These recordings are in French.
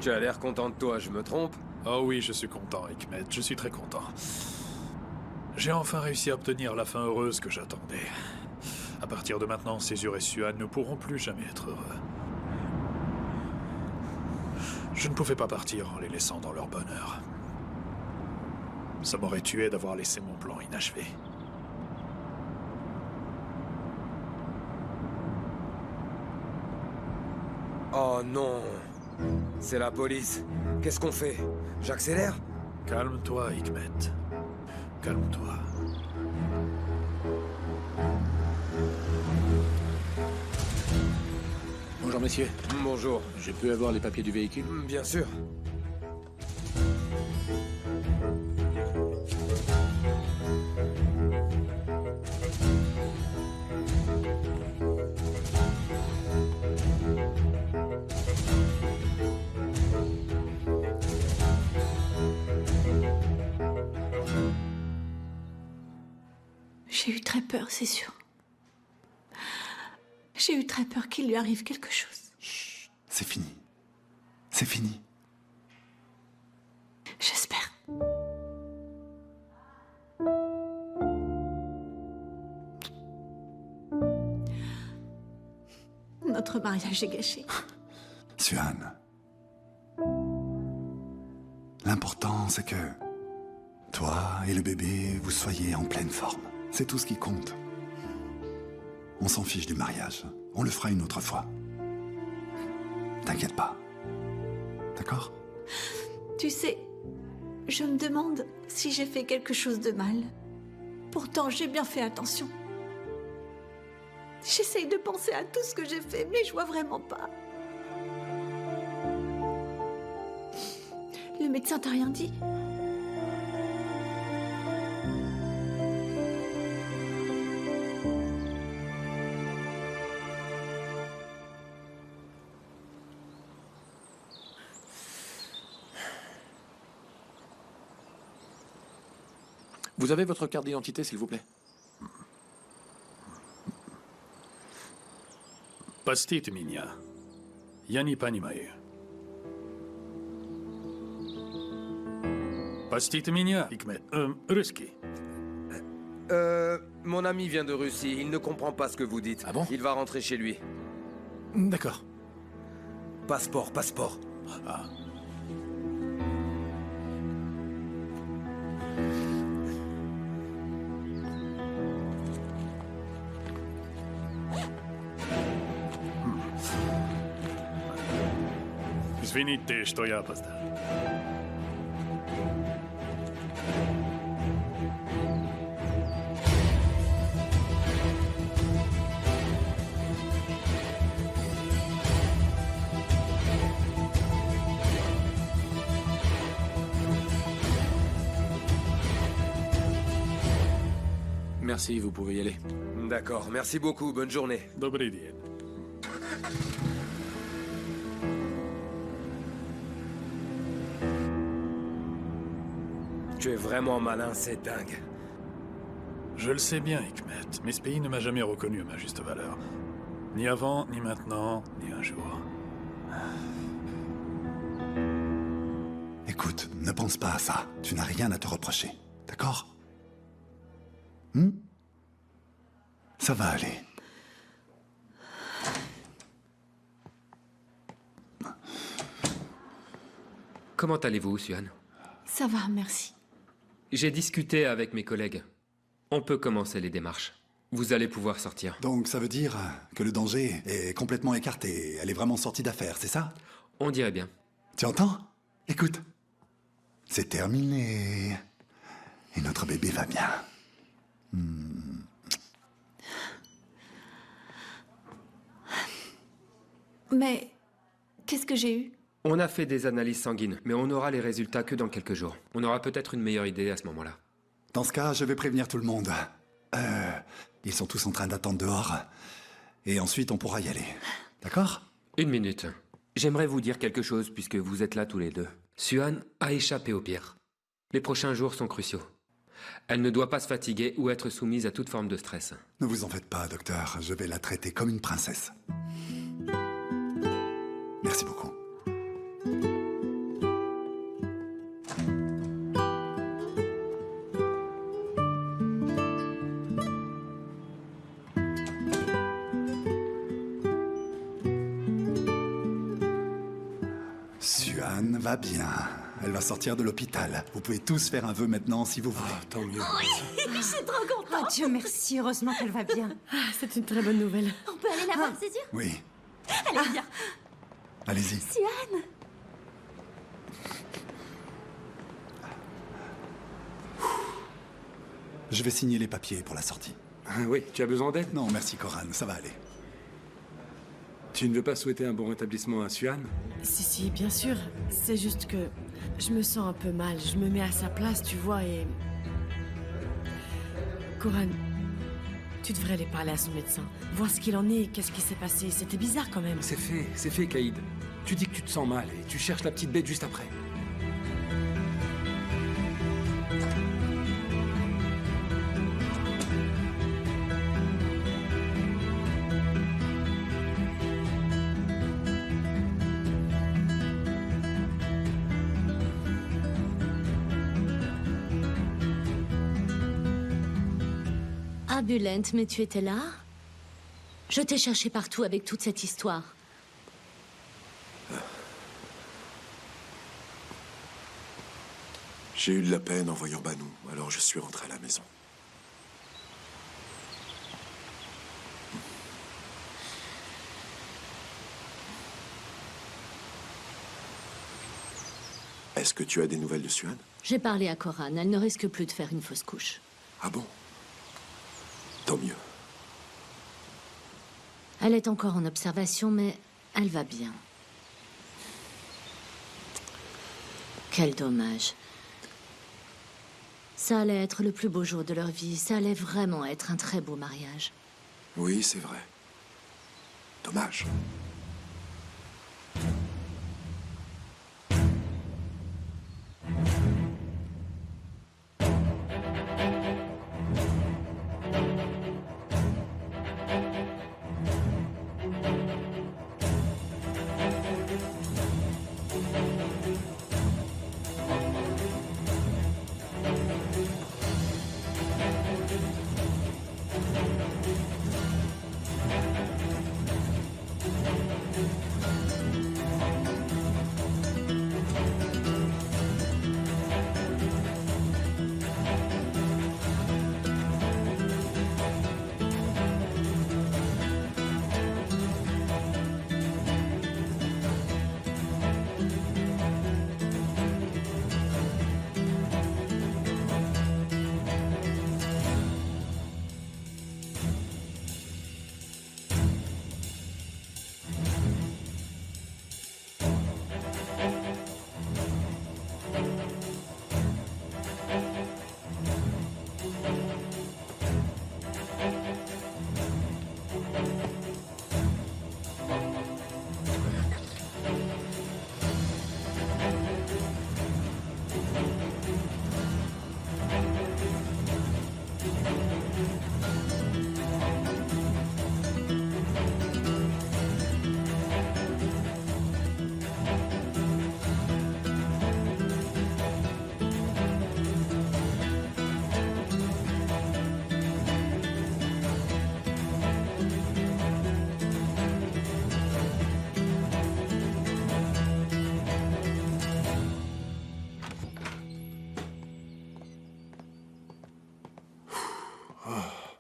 Tu as l'air content de toi, je me trompe? Oh oui, je suis content, Hikmet, je suis très content. J'ai enfin réussi à obtenir la fin heureuse que j'attendais. À partir de maintenant, Césure et Suan ne pourront plus jamais être heureux. Je ne pouvais pas partir en les laissant dans leur bonheur. Ça m'aurait tué d'avoir laissé mon plan inachevé. Oh non! C'est la police. Qu'est-ce qu'on fait? J'accélère? Calme-toi, Hikmet. Calme-toi. Bonjour messieurs, Bonjour. je peux avoir les papiers du véhicule? Bien sûr. J'ai eu très peur, c'est sûr. J'ai eu très peur qu'il lui arrive quelque chose. Chut, c'est fini. C'est fini. J'espère. Notre mariage est gâché. Suan. L'important, c'est que toi et le bébé, vous soyez en pleine forme. C'est tout ce qui compte. On s'en fiche du mariage. On le fera une autre fois. T'inquiète pas. D'accord? Tu sais, je me demande si j'ai fait quelque chose de mal. Pourtant, j'ai bien fait attention. J'essaye de penser à tout ce que j'ai fait, mais je vois vraiment pas. Le médecin t'a rien dit? Vous avez votre carte d'identité, s'il vous plaît? Простите меня. Я не понимаю. Простите меня, Hikmet. Русский. Mon ami vient de Russie. Il ne comprend pas ce que vous dites. Ah bon? Il va rentrer chez lui. D'accord. Passeport, passeport. Ah. Извините, что я опоздал. Merci, vous pouvez y aller. D'accord, merci beaucoup. Bonne journée. Добрый день. Tu es vraiment malin, c'est dingue. Je le sais bien, Hikmet, mais ce pays ne m'a jamais reconnu à ma juste valeur. Ni avant, ni maintenant, ni un jour. Écoute, ne pense pas à ça. Tu n'as rien à te reprocher. D'accord? Ça va aller. Comment allez-vous, Suan? Ça va, merci. J'ai discuté avec mes collègues. On peut commencer les démarches. Vous allez pouvoir sortir. Donc ça veut dire que le danger est complètement écarté. Elle est vraiment sortie d'affaire, c'est ça? On dirait bien. Tu entends? Écoute. C'est terminé. Et notre bébé va bien. Mais qu'est-ce que j'ai eu? On a fait des analyses sanguines, mais on n'aura les résultats que dans quelques jours. On aura peut-être une meilleure idée à ce moment-là. Dans ce cas, je vais prévenir tout le monde. Ils sont tous en train d'attendre dehors. Et ensuite, on pourra y aller. D'accord? Une minute. J'aimerais vous dire quelque chose puisque vous êtes là tous les deux. Suan a échappé au pire. Les prochains jours sont cruciaux. Elle ne doit pas se fatiguer ou être soumise à toute forme de stress. Ne vous en faites pas, docteur. Je vais la traiter comme une princesse. Merci beaucoup. Suhan va bien. Elle va sortir de l'hôpital. Vous pouvez tous faire un vœu maintenant si vous voulez. Tant mieux. Je suis trop contente. Oh Dieu merci, heureusement qu'elle va bien. Ah, c'est une très bonne nouvelle. On peut aller la voir, c'est sûr? Oui, Allez, viens. allez-y. Suhan. Je vais signer les papiers pour la sortie. Oui, tu as besoin d'aide? Non, merci Coran, ça va aller. Tu ne veux pas souhaiter un bon rétablissement à Suhan? Si, bien sûr. C'est juste que je me sens un peu mal. Je me mets à sa place, tu vois, et... Coran, tu devrais aller parler à son médecin. Voir ce qu'il en est, qu'est-ce qui s'est passé. C'était bizarre quand même. C'est fait, Caïd. Tu dis que tu te sens mal et tu cherches la petite bête juste après. Ah, Bulent, mais tu étais là? Je t'ai cherché partout avec toute cette histoire. J'ai eu de la peine en voyant Banou, alors je suis rentré à la maison. Est-ce que tu as des nouvelles de Suhan? J'ai parlé à Coran, elle ne risque plus de faire une fausse couche. Ah bon? Tant mieux. Elle est encore en observation, mais elle va bien. Quel dommage. Ça allait être le plus beau jour de leur vie. Ça allait vraiment être un très beau mariage. Oui, c'est vrai. Dommage.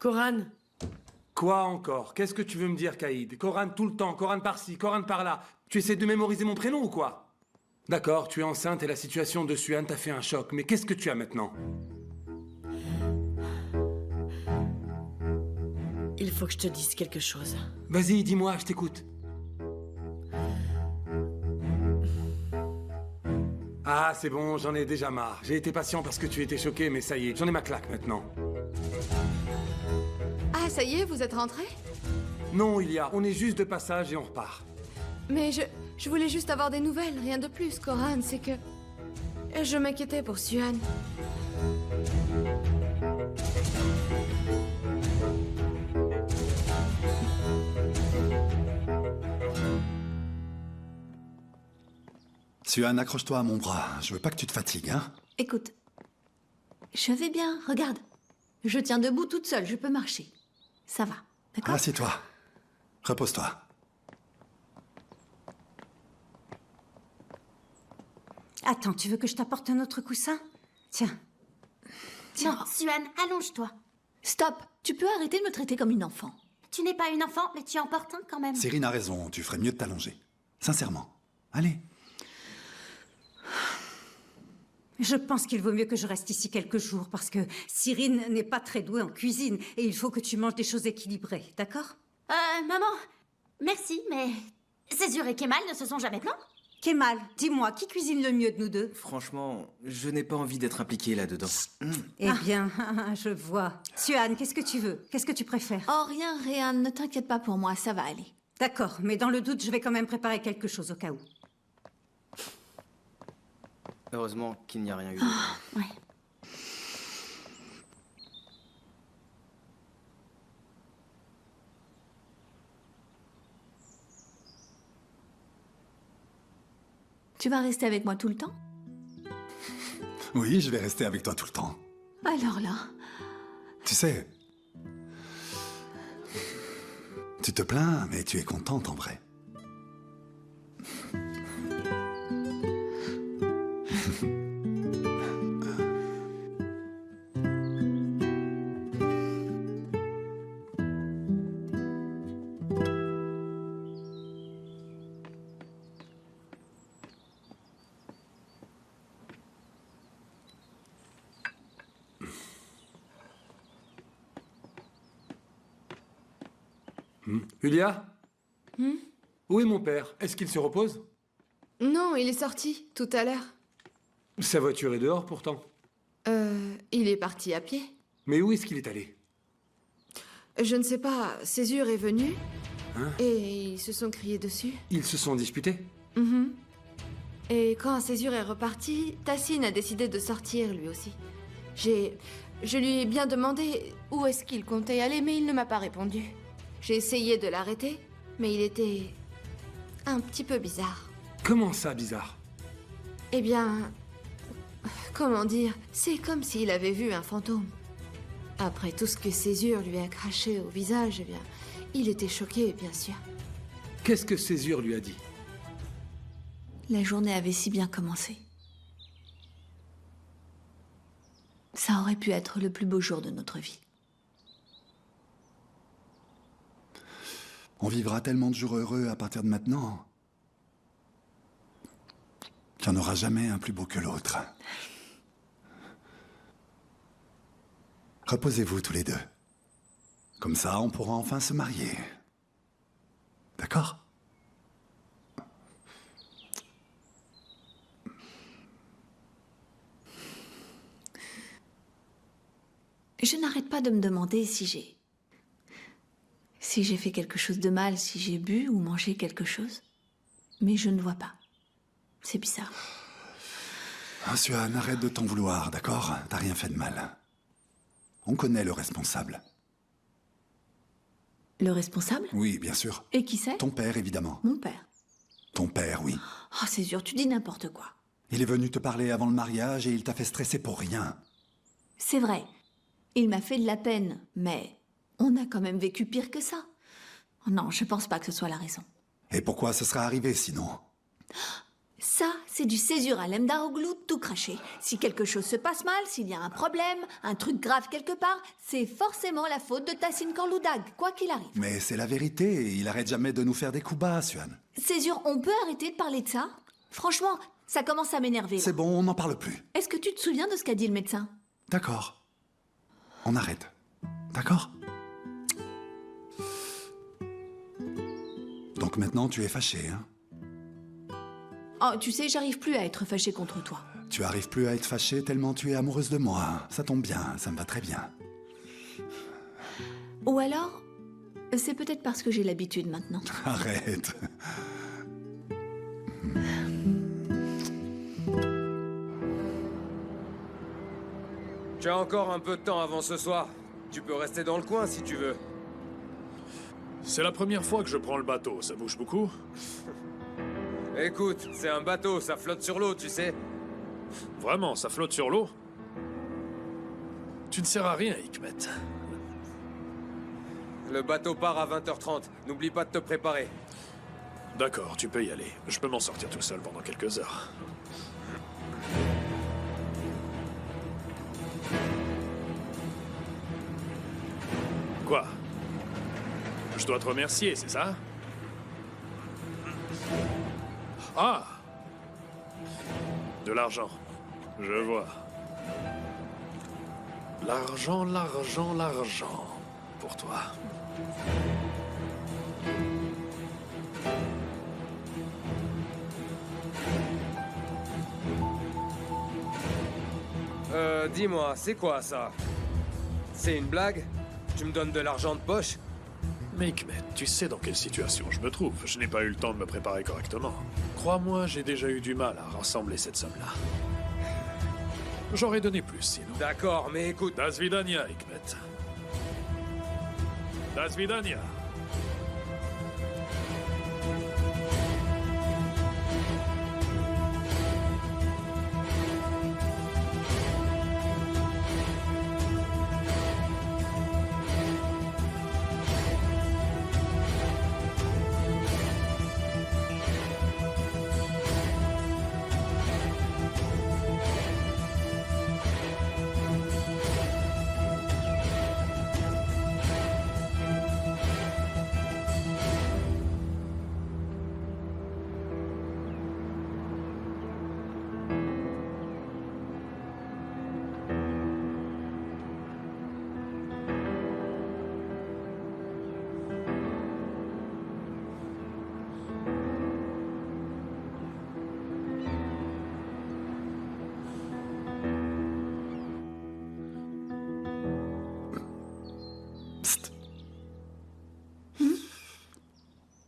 Coran, Quoi encore? Qu'est-ce que tu veux me dire, Caïd? Coran tout le temps, Coran par-ci, Coran par-là. Tu essaies de mémoriser mon prénom ou quoi? D'accord, tu es enceinte et la situation de Suhan t'a fait un choc, mais qu'est-ce que tu as maintenant? il faut que je te dise quelque chose. Vas-y, dis-moi, je t'écoute. Ah, c'est bon, j'en ai déjà marre. J'ai été patient parce que tu étais choqué, mais ça y est, j'en ai ma claque maintenant. Ah, ça y est, vous êtes rentré? Non, Ilia, on est juste de passage et on repart. Mais je voulais juste avoir des nouvelles, rien de plus, Coran, c'est que... Je m'inquiétais pour Suhan. Suhan, accroche-toi à mon bras. Je veux pas que tu te fatigues, hein? Écoute, je vais bien, regarde. Je tiens debout toute seule, je peux marcher. Ça va, d'accord? Assieds-toi. Repose-toi. Attends, tu veux que je t'apporte un autre coussin? Tiens. Non, Suan, allonge-toi. Stop. Tu peux arrêter de me traiter comme une enfant. Tu n'es pas une enfant, mais tu en portes un quand même. Cyrine a raison, tu ferais mieux de t'allonger. Sincèrement. Allez. Je pense qu'il vaut mieux que je reste ici quelques jours parce que Cyrine n'est pas très douée en cuisine et il faut que tu manges des choses équilibrées, d'accord? Maman, merci, mais Césure et Kemal ne se sont jamais plaints. Kemal, dis-moi, qui cuisine le mieux de nous deux? Franchement, je n'ai pas envie d'être impliqué là-dedans. Eh bien, je vois. Suan, qu'est-ce que tu veux? Qu'est-ce que tu préfères? Oh, rien, Réan, ne t'inquiète pas pour moi, ça va aller. D'accord, mais dans le doute, je vais quand même préparer quelque chose au cas où. Heureusement qu'il n'y a rien eu. Ouais. Tu vas rester avec moi tout le temps? Oui, je vais rester avec toi tout le temps. Alors là... Tu sais... Tu te plains, mais tu es contente en vrai. Julia? Où est mon père? Est-ce qu'il se repose? Non, il est sorti, tout à l'heure. Sa voiture est dehors pourtant. Il est parti à pied. Mais où est-ce qu'il est allé? Je ne sais pas, Césure est venue, Hein? et ils se sont criés dessus. Ils se sont disputés? Mhm. Et quand Césure est reparti, Tassine a décidé de sortir lui aussi. Je lui ai bien demandé où est-ce qu'il comptait aller, mais il ne m'a pas répondu. J'ai essayé de l'arrêter, mais il était un petit peu bizarre. Comment ça, bizarre? Eh bien, comment dire, c'est comme s'il avait vu un fantôme. Après tout ce que Césure lui a craché au visage, eh bien, il était choqué, bien sûr. Qu'est-ce que Césure lui a dit? La journée avait si bien commencé. Ça aurait pu être le plus beau jour de notre vie. On vivra tellement de jours heureux à partir de maintenant qu'il n'y en aura jamais un plus beau que l'autre. Reposez-vous tous les deux. Comme ça, on pourra enfin se marier. D'accord? Je n'arrête pas de me demander si j'ai fait quelque chose de mal, si j'ai bu ou mangé quelque chose. Mais je ne vois pas. C'est bizarre. Ah, Suan, arrête de t'en vouloir, d'accord? T'as rien fait de mal. On connaît le responsable. Le responsable? Oui, bien sûr. Et qui c'est? Ton père, évidemment. Mon père. Ton père, oui. Oh, c'est sûr, tu dis n'importe quoi. Il est venu te parler avant le mariage et il t'a fait stresser pour rien. C'est vrai. Il m'a fait de la peine, mais on a quand même vécu pire que ça. Non, je pense pas que ce soit la raison. Et pourquoi ce serait arrivé sinon? Ça, c'est du Césure à l'Emdaroglou tout craché. Si quelque chose se passe mal, s'il y a un problème, un truc grave quelque part, c'est forcément la faute de Tassine Korloudag, quoi qu'il arrive. Mais c'est la vérité, il arrête jamais de nous faire des coups bas, Suan. Césure, on peut arrêter de parler de ça? Franchement, ça commence à m'énerver. C'est bon, on n'en parle plus. Est-ce que tu te souviens de ce qu'a dit le médecin? D'accord. On arrête. D'accord? Donc maintenant, tu es fâché, hein? Oh, tu sais, j'arrive plus à être fâchée contre toi. Tu arrives plus à être fâché tellement tu es amoureuse de moi. Ça tombe bien, ça me va très bien. Ou alors, c'est peut-être parce que j'ai l'habitude maintenant. Arrête. Tu as encore un peu de temps avant ce soir. Tu peux rester dans le coin si tu veux. C'est la première fois que je prends le bateau, ça bouge beaucoup? Écoute, c'est un bateau, ça flotte sur l'eau, tu sais. Vraiment, ça flotte sur l'eau? Tu ne sers à rien, Hikmet. Le bateau part à 20h30. N'oublie pas de te préparer. D'accord, tu peux y aller. Je peux m'en sortir tout seul pendant quelques heures. Quoi? Je dois te remercier, c'est ça? Ah! De l'argent. Je vois. L'argent, l'argent, l'argent. Pour toi. Dis-moi, c'est quoi ça? C'est une blague? Tu me donnes de l'argent de poche? Mais Hikmet, tu sais dans quelle situation je me trouve. Je n'ai pas eu le temps de me préparer correctement. Crois-moi, j'ai déjà eu du mal à rassembler cette somme-là. J'aurais donné plus, sinon. D'accord, mais écoute... Das vidania, Hikmet. Das vidania.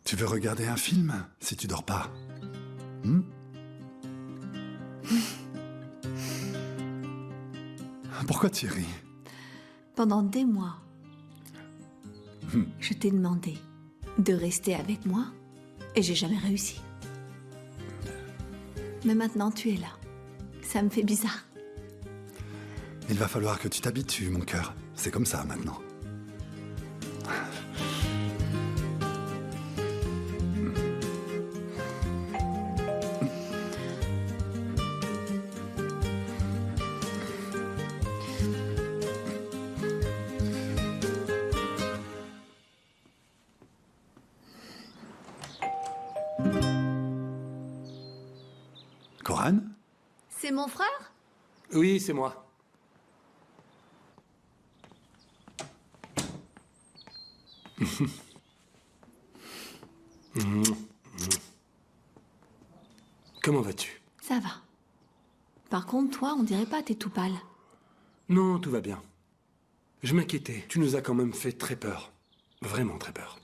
Tu veux regarder un film si tu dors pas? Hmm? Pourquoi tu ris? Pendant des mois, je t'ai demandé de rester avec moi et j'ai jamais réussi. Mais maintenant, tu es là. Ça me fait bizarre. Il va falloir que tu t'habitues, mon cœur. C'est comme ça maintenant. Koran? C'est mon frère? Oui, c'est moi. Comment vas-tu? Ça va. Par contre, toi, on dirait pas, t'es tout pâle. Non, tout va bien. Je m'inquiétais. Tu nous as quand même fait très peur. Vraiment très peur.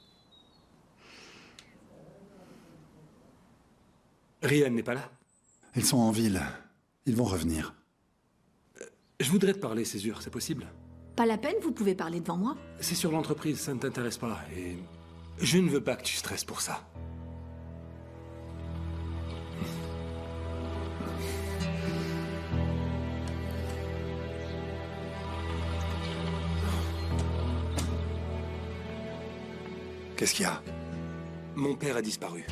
Ryan n'est pas là? Ils sont en ville. Ils vont revenir. Je voudrais te parler, Césure, c'est possible? Pas la peine, vous pouvez parler devant moi. C'est sur l'entreprise, ça ne t'intéresse pas. Et je ne veux pas que tu stresses pour ça. Qu'est-ce qu'il y a? Mon père a disparu.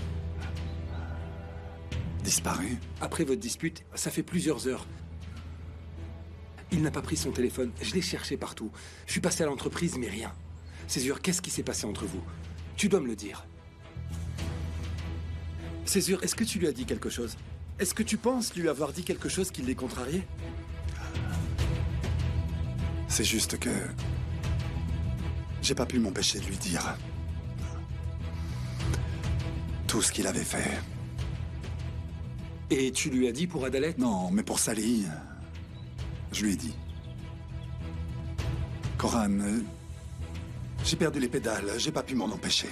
Disparu? Après votre dispute, ça fait plusieurs heures. Il n'a pas pris son téléphone. Je l'ai cherché partout. Je suis passé à l'entreprise, mais rien. Césure, qu'est-ce qui s'est passé entre vous? Tu dois me le dire. Césure, est-ce que tu lui as dit quelque chose? Est-ce que tu penses lui avoir dit quelque chose qui l'ait contrarié? C'est juste que... j'ai pas pu m'empêcher de lui dire... tout ce qu'il avait fait. Et tu lui as dit pour Adalet? Non, mais pour Sally... je lui ai dit. Koran, j'ai perdu les pédales, j'ai pas pu m'en empêcher.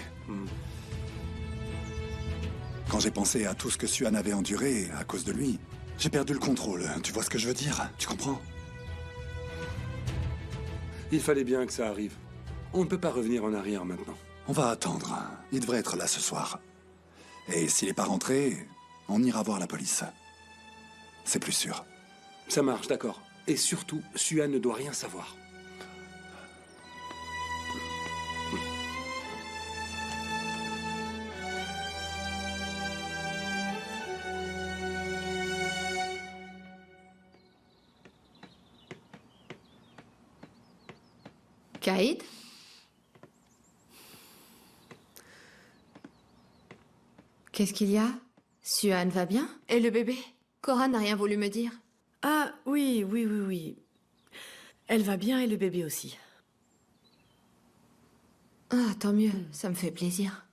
Quand j'ai pensé à tout ce que Suhan avait enduré à cause de lui, j'ai perdu le contrôle. Tu vois ce que je veux dire? Tu comprends? Il fallait bien que ça arrive. On ne peut pas revenir en arrière maintenant. On va attendre. Il devrait être là ce soir. Et s'il n'est pas rentré, on ira voir la police. C'est plus sûr. Ça marche, d'accord. Et surtout, Suhan ne doit rien savoir. Kaïd? Qu'est-ce qu'il y a? Suan va bien? Et le bébé? Cora n'a rien voulu me dire. Ah, oui. Elle va bien et le bébé aussi. Ah, tant mieux, ça me fait plaisir.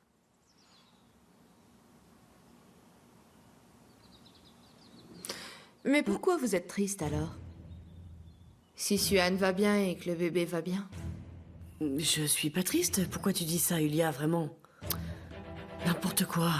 Mais pourquoi vous êtes triste alors? Si Suan va bien et que le bébé va bien. Je suis pas triste. Pourquoi tu dis ça, Yulia, vraiment? N'importe quoi.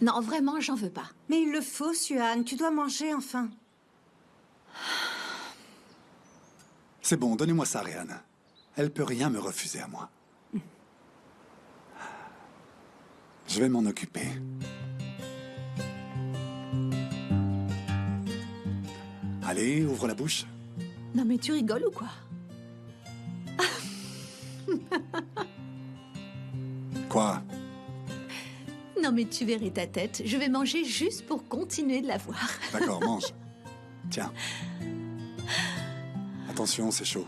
Non, vraiment, j'en veux pas. Mais il le faut, Suan. Tu dois manger, enfin. C'est bon, donnez-moi ça, Ryan. Elle peut rien me refuser à moi. Je vais m'en occuper. Allez, ouvre la bouche. Non mais tu rigoles ou quoi? Quoi? Non mais tu verrais ta tête. Je vais manger juste pour continuer de la voir. D'accord, mange. Tiens. Attention, c'est chaud.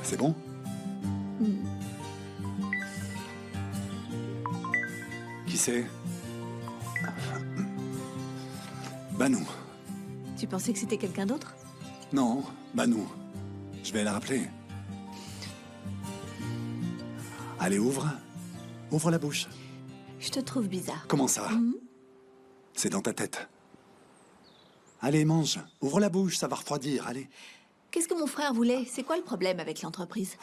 C'est bon? Qui c'est? Banou. Tu pensais que c'était quelqu'un d'autre? Non, Banou. Je vais la rappeler. Allez, ouvre. Ouvre la bouche. Je te trouve bizarre. Comment ça? C'est dans ta tête. Allez, mange. Ouvre la bouche, ça va refroidir, allez. Qu'est-ce que mon frère voulait? C'est quoi le problème avec l'entreprise?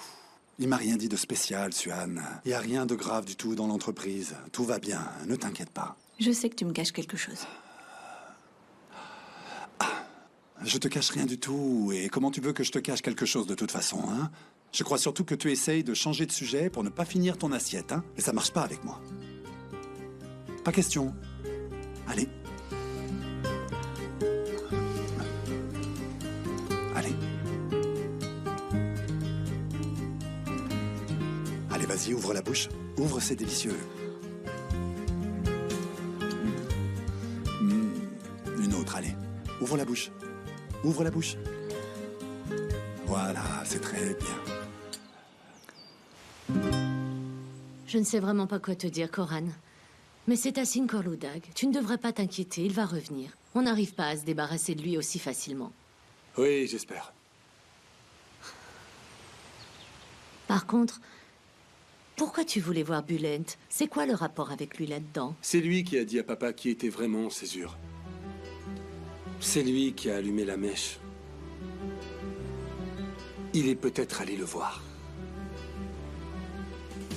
Il m'a rien dit de spécial, Suan. Il n'y a rien de grave du tout dans l'entreprise. Tout va bien, ne t'inquiète pas. Je sais que tu me caches quelque chose. Je te cache rien du tout. Et comment tu veux que je te cache quelque chose de toute façon, hein? Je crois surtout que tu essayes de changer de sujet pour ne pas finir ton assiette, hein? Et ça marche pas avec moi. Pas question. Allez. Allez. Allez, vas-y, ouvre la bouche. Ouvre, c'est délicieux. Une autre, allez. Ouvre la bouche. Ouvre la bouche. Voilà, c'est très bien. Je ne sais vraiment pas quoi te dire, Coran. Mais c'est Tassin Korludag. Tu ne devrais pas t'inquiéter, il va revenir. On n'arrive pas à se débarrasser de lui aussi facilement. Oui, j'espère. Par contre, pourquoi tu voulais voir Bulent? C'est quoi le rapport avec lui là-dedans? C'est lui qui a dit à papa qui était vraiment Césure. C'est lui qui a allumé la mèche. Il est peut-être allé le voir.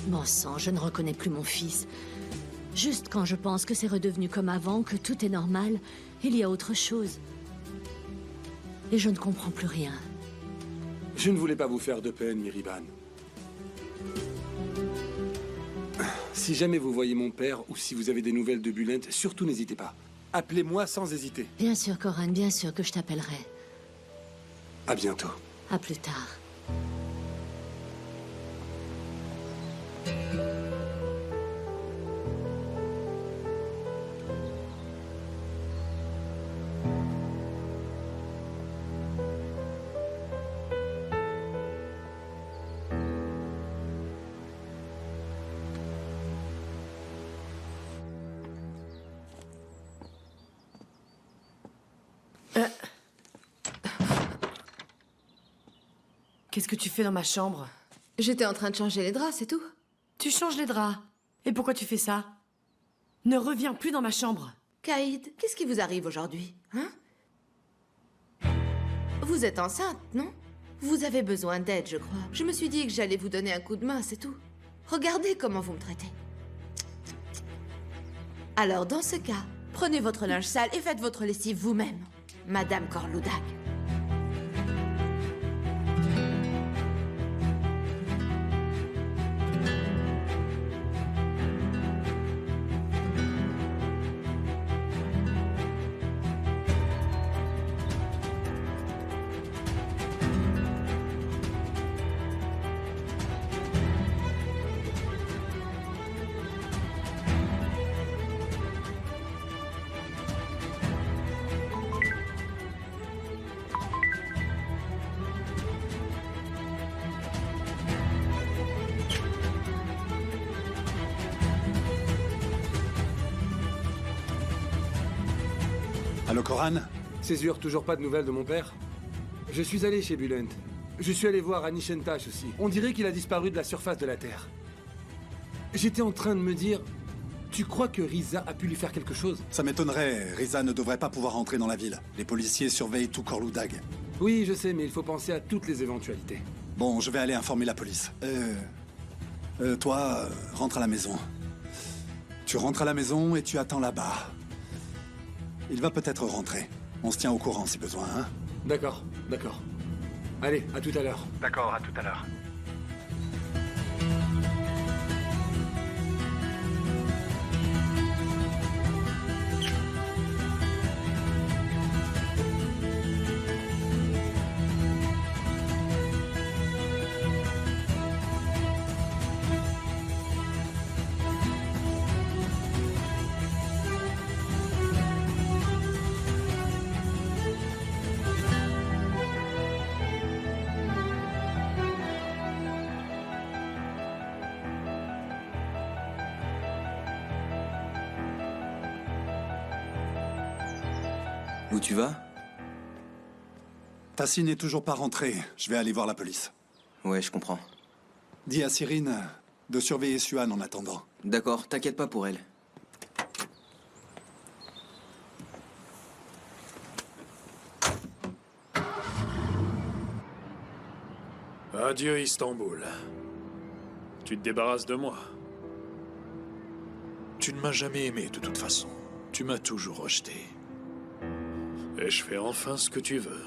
Bon sang, je ne reconnais plus mon fils. Juste quand je pense que c'est redevenu comme avant, que tout est normal, il y a autre chose. Et je ne comprends plus rien. Je ne voulais pas vous faire de peine, Miriban. Si jamais vous voyez mon père ou si vous avez des nouvelles de Bulent, surtout n'hésitez pas. Appelez-moi sans hésiter. Bien sûr, Coran, bien sûr que je t'appellerai. À bientôt. À plus tard. Qu'est-ce que tu fais dans ma chambre? J'étais en train de changer les draps, c'est tout. Tu changes les draps. Et pourquoi tu fais ça? Ne reviens plus dans ma chambre. Kaïd, qu'est-ce qui vous arrive aujourd'hui, hein? Vous êtes enceinte, non? Vous avez besoin d'aide, je crois. Je me suis dit que j'allais vous donner un coup de main, c'est tout. Regardez comment vous me traitez. Alors, dans ce cas, prenez votre linge sale et faites votre lessive vous-même, Madame Corloudag. Allô, Coran? Césure, toujours pas de nouvelles de mon père? Je suis allé chez Bulent. Je suis allé voir Anishentash aussi. On dirait qu'il a disparu de la surface de la Terre. J'étais en train de me dire... Tu crois que Riza a pu lui faire quelque chose? Ça m'étonnerait. Riza ne devrait pas pouvoir entrer dans la ville. Les policiers surveillent tout Corloudag. Oui, je sais, mais il faut penser à toutes les éventualités. Bon, je vais aller informer la police. Toi, rentre à la maison. Tu rentres à la maison et tu attends là-bas. Il va peut-être rentrer. On se tient au courant si besoin, hein? D'accord, d'accord. Allez, à tout à l'heure. D'accord, à tout à l'heure. Où tu vas? Tassine n'est toujours pas rentré. Je vais aller voir la police. Ouais, je comprends. Dis à Cyrine de surveiller Suan en attendant. D'accord, t'inquiète pas pour elle. Adieu Istanbul. Tu te débarrasses de moi. Tu ne m'as jamais aimé de toute façon. Tu m'as toujours rejeté. Et je fais enfin ce que tu veux.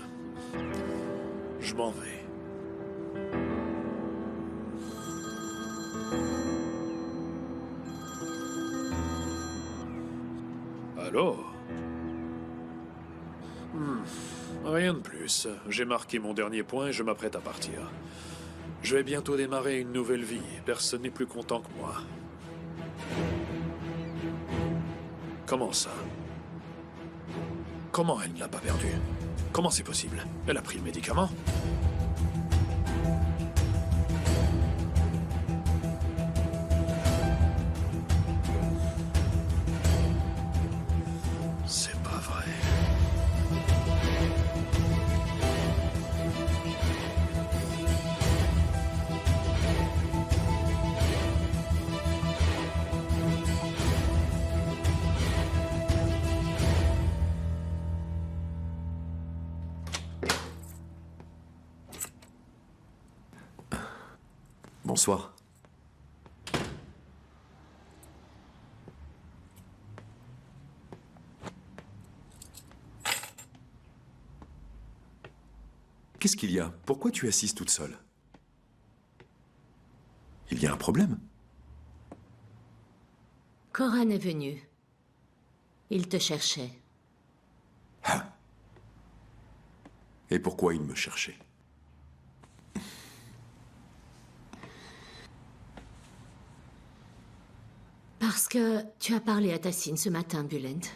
Je m'en vais. Allô? Rien de plus. J'ai marqué mon dernier point et je m'apprête à partir. Je vais bientôt démarrer une nouvelle vie. Personne n'est plus content que moi. Comment ça? Comment elle ne l'a pas perdu? Comment c'est possible? Elle a pris le médicament? C'est pas vrai. Bonsoir. Qu'est-ce qu'il y a? Pourquoi tu es assise toute seule? Il y a un problème? Koran est venu. Il te cherchait. Et pourquoi il me cherchait? Parce que tu as parlé à Tassine ce matin, Bulent.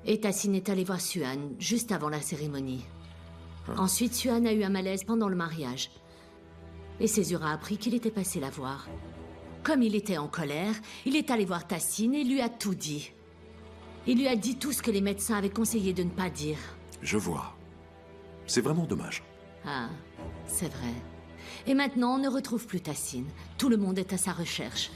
Et Tassine est allé voir Suhan juste avant la cérémonie. Ensuite, Suhan a eu un malaise pendant le mariage. Et Césure a appris qu'il était passé la voir. Comme il était en colère, il est allé voir Tassine et lui a tout dit. Il lui a dit tout ce que les médecins avaient conseillé de ne pas dire. Je vois. C'est vraiment dommage. Ah, c'est vrai. Et maintenant, on ne retrouve plus Tassine. Tout le monde est à sa recherche.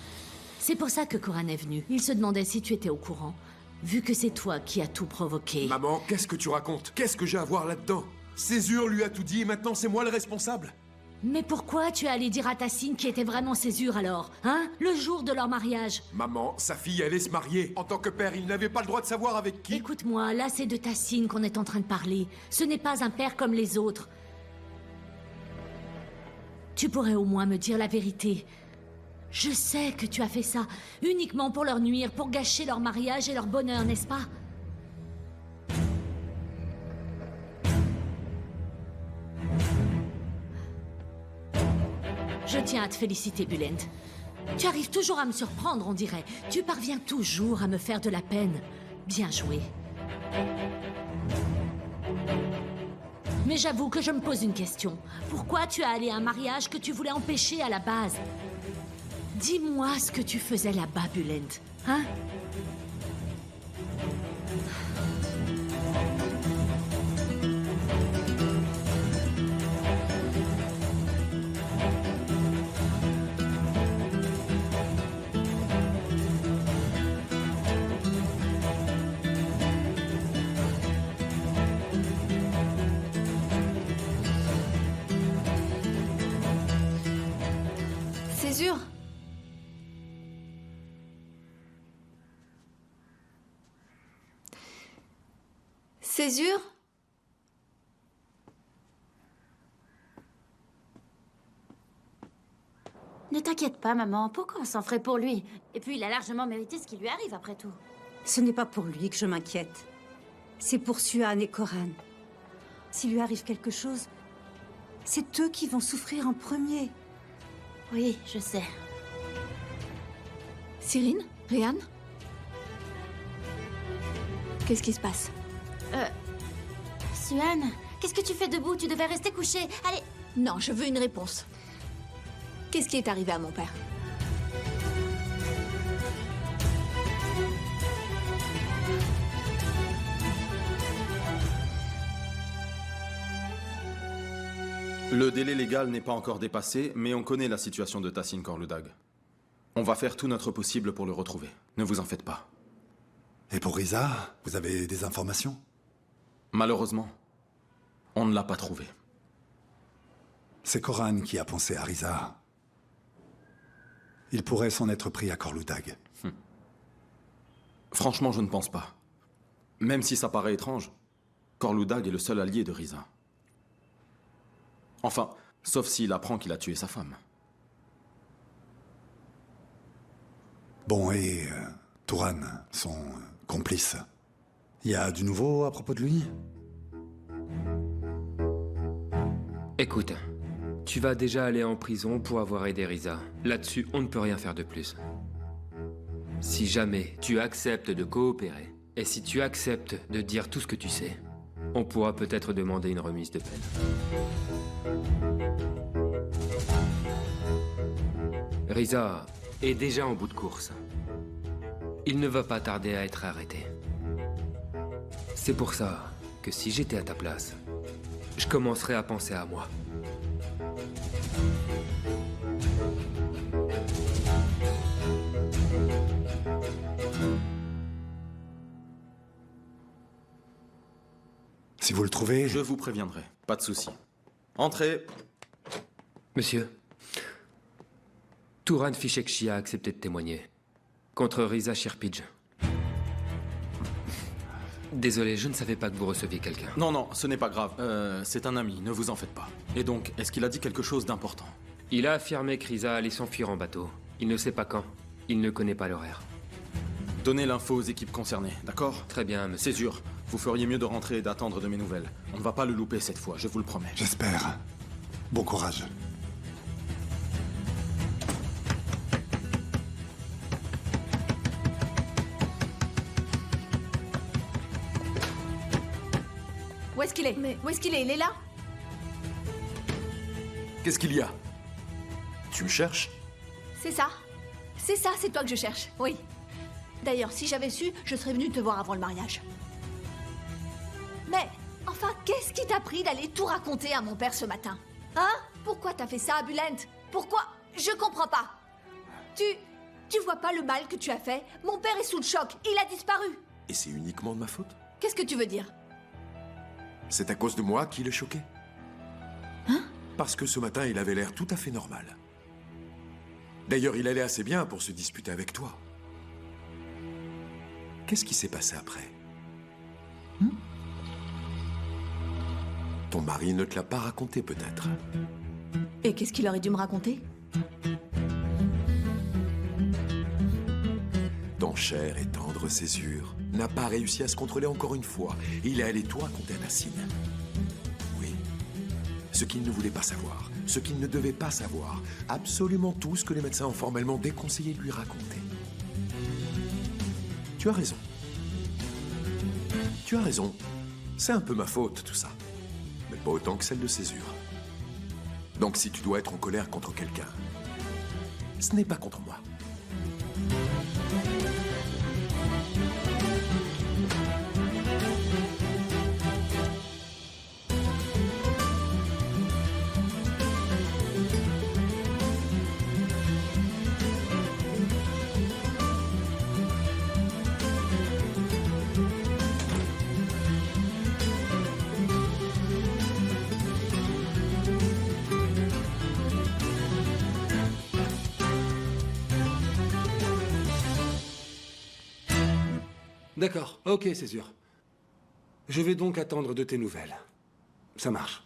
C'est pour ça que Koran est venu. Il se demandait si tu étais au courant, vu que c'est toi qui as tout provoqué. Maman, qu'est-ce que tu racontes? Qu'est-ce que j'ai à voir là-dedans? Césure lui a tout dit et maintenant c'est moi le responsable? Mais pourquoi tu es allé dire à Tassine qui était vraiment Césure alors? Hein? Le jour de leur mariage? Maman, sa fille allait se marier. En tant que père, il n'avait pas le droit de savoir avec qui. Écoute-moi, là c'est de Tassine qu'on est en train de parler. Ce n'est pas un père comme les autres. Tu pourrais au moins me dire la vérité. Je sais que tu as fait ça uniquement pour leur nuire, pour gâcher leur mariage et leur bonheur, n'est-ce pas? Je tiens à te féliciter, Bulent. Tu arrives toujours à me surprendre, on dirait. Tu parviens toujours à me faire de la peine. Bien joué. Mais j'avoue que je me pose une question. Pourquoi tu es allé à un mariage que tu voulais empêcher à la base? Dis-moi ce que tu faisais là-bas, Bulent. Hein? Césure? Césure? Ne t'inquiète pas, maman. Pourquoi on s'en ferait pour lui? Et puis, il a largement mérité ce qui lui arrive, après tout. Ce n'est pas pour lui que je m'inquiète. C'est pour Suhan et Koran. S'il lui arrive quelque chose, c'est eux qui vont souffrir en premier. Oui, je sais. Cyrine? Ryan? Qu'est-ce qui se passe? Suhan, qu'est-ce que tu fais debout? Tu devais rester couché. Allez. Non, je veux une réponse. Qu'est-ce qui est arrivé à mon père? Le délai légal n'est pas encore dépassé, mais on connaît la situation de Tassine Korludag. On va faire tout notre possible pour le retrouver. Ne vous en faites pas. Et pour Riza, vous avez des informations? Malheureusement, on ne l'a pas trouvé. C'est Koran qui a pensé à Riza. Il pourrait s'en être pris à Korludag. Franchement, je ne pense pas. Même si ça paraît étrange, Korludag est le seul allié de Riza. Enfin, sauf s'il apprend qu'il a tué sa femme. Bon, et Touran, son complice. Il y a du nouveau à propos de lui? Écoute, tu vas déjà aller en prison pour avoir aidé Riza. Là-dessus, on ne peut rien faire de plus. Si jamais tu acceptes de coopérer, et si tu acceptes de dire tout ce que tu sais, on pourra peut-être demander une remise de peine. Riza est déjà en bout de course. Il ne va pas tarder à être arrêté. C'est pour ça que si j'étais à ta place, je commencerais à penser à moi. Si vous le trouvez... Je vous préviendrai, pas de souci. Entrez. Monsieur, Touran Fishekchi a accepté de témoigner contre Riza Shirpij. Désolé, je ne savais pas que vous receviez quelqu'un. Non, non, ce n'est pas grave. C'est un ami, ne vous en faites pas. Et donc, est-ce qu'il a dit quelque chose d'important? Il a affirmé que Riza allait s'enfuir en bateau. Il ne sait pas quand. Il ne connaît pas l'horaire. Donnez l'info aux équipes concernées, d'accord? Très bien, monsieur. Césure, vous feriez mieux de rentrer et d'attendre de mes nouvelles. On ne va pas le louper cette fois, je vous le promets. J'espère. Bon courage. Où est-ce qu'il est? Où est-ce qu'il est? Il est là? Qu'est-ce qu'il y a? Tu me cherches? C'est ça. C'est ça, c'est toi que je cherche. Oui. D'ailleurs, si j'avais su, je serais venue te voir avant le mariage. Mais, enfin, qu'est-ce qui t'a pris d'aller tout raconter à mon père ce matin? Hein? Pourquoi t'as fait ça à Bulent? Pourquoi? Je comprends pas. Tu vois pas le mal que tu as fait? Mon père est sous le choc. Il a disparu. Et c'est uniquement de ma faute? Qu'est-ce que tu veux dire? C'est à cause de moi qu'il est choqué? Hein? Parce que ce matin, il avait l'air tout à fait normal. D'ailleurs, il allait assez bien pour se disputer avec toi. Qu'est-ce qui s'est passé après? Ton mari ne te l'a pas raconté, peut-être? Et qu'est-ce qu'il aurait dû me raconter? Ton cher et tendre Césure n'a pas réussi à se contrôler encore une fois. Il est allé tout raconter à Tassine. Oui. Ce qu'il ne voulait pas savoir, ce qu'il ne devait pas savoir, absolument tout ce que les médecins ont formellement déconseillé de lui raconter. Tu as raison. Tu as raison. C'est un peu ma faute, tout ça. Mais pas autant que celle de Césure. Donc si tu dois être en colère contre quelqu'un, ce n'est pas contre moi. D'accord, ok, c'est sûr. Je vais donc attendre de tes nouvelles. Ça marche.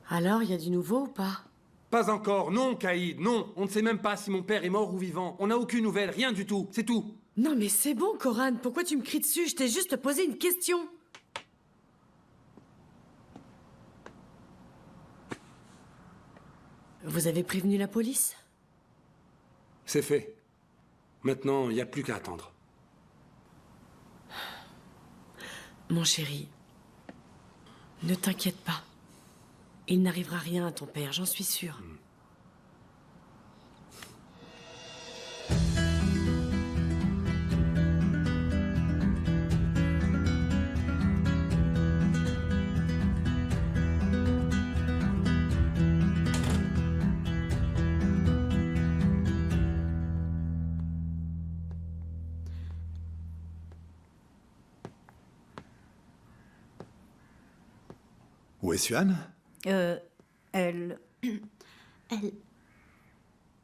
Alors, il y a du nouveau ou pas? Pas encore, non, Caïd, non. On ne sait même pas si mon père est mort ou vivant. On n'a aucune nouvelle, rien du tout, c'est tout. Non mais c'est bon, Coran, pourquoi tu me cries dessus? Je t'ai juste posé une question. Vous avez prévenu la police? C'est fait. Maintenant, il n'y a plus qu'à attendre. Mon chéri, ne t'inquiète pas. Il n'arrivera rien à ton père, j'en suis sûre. Où est Suan? Elle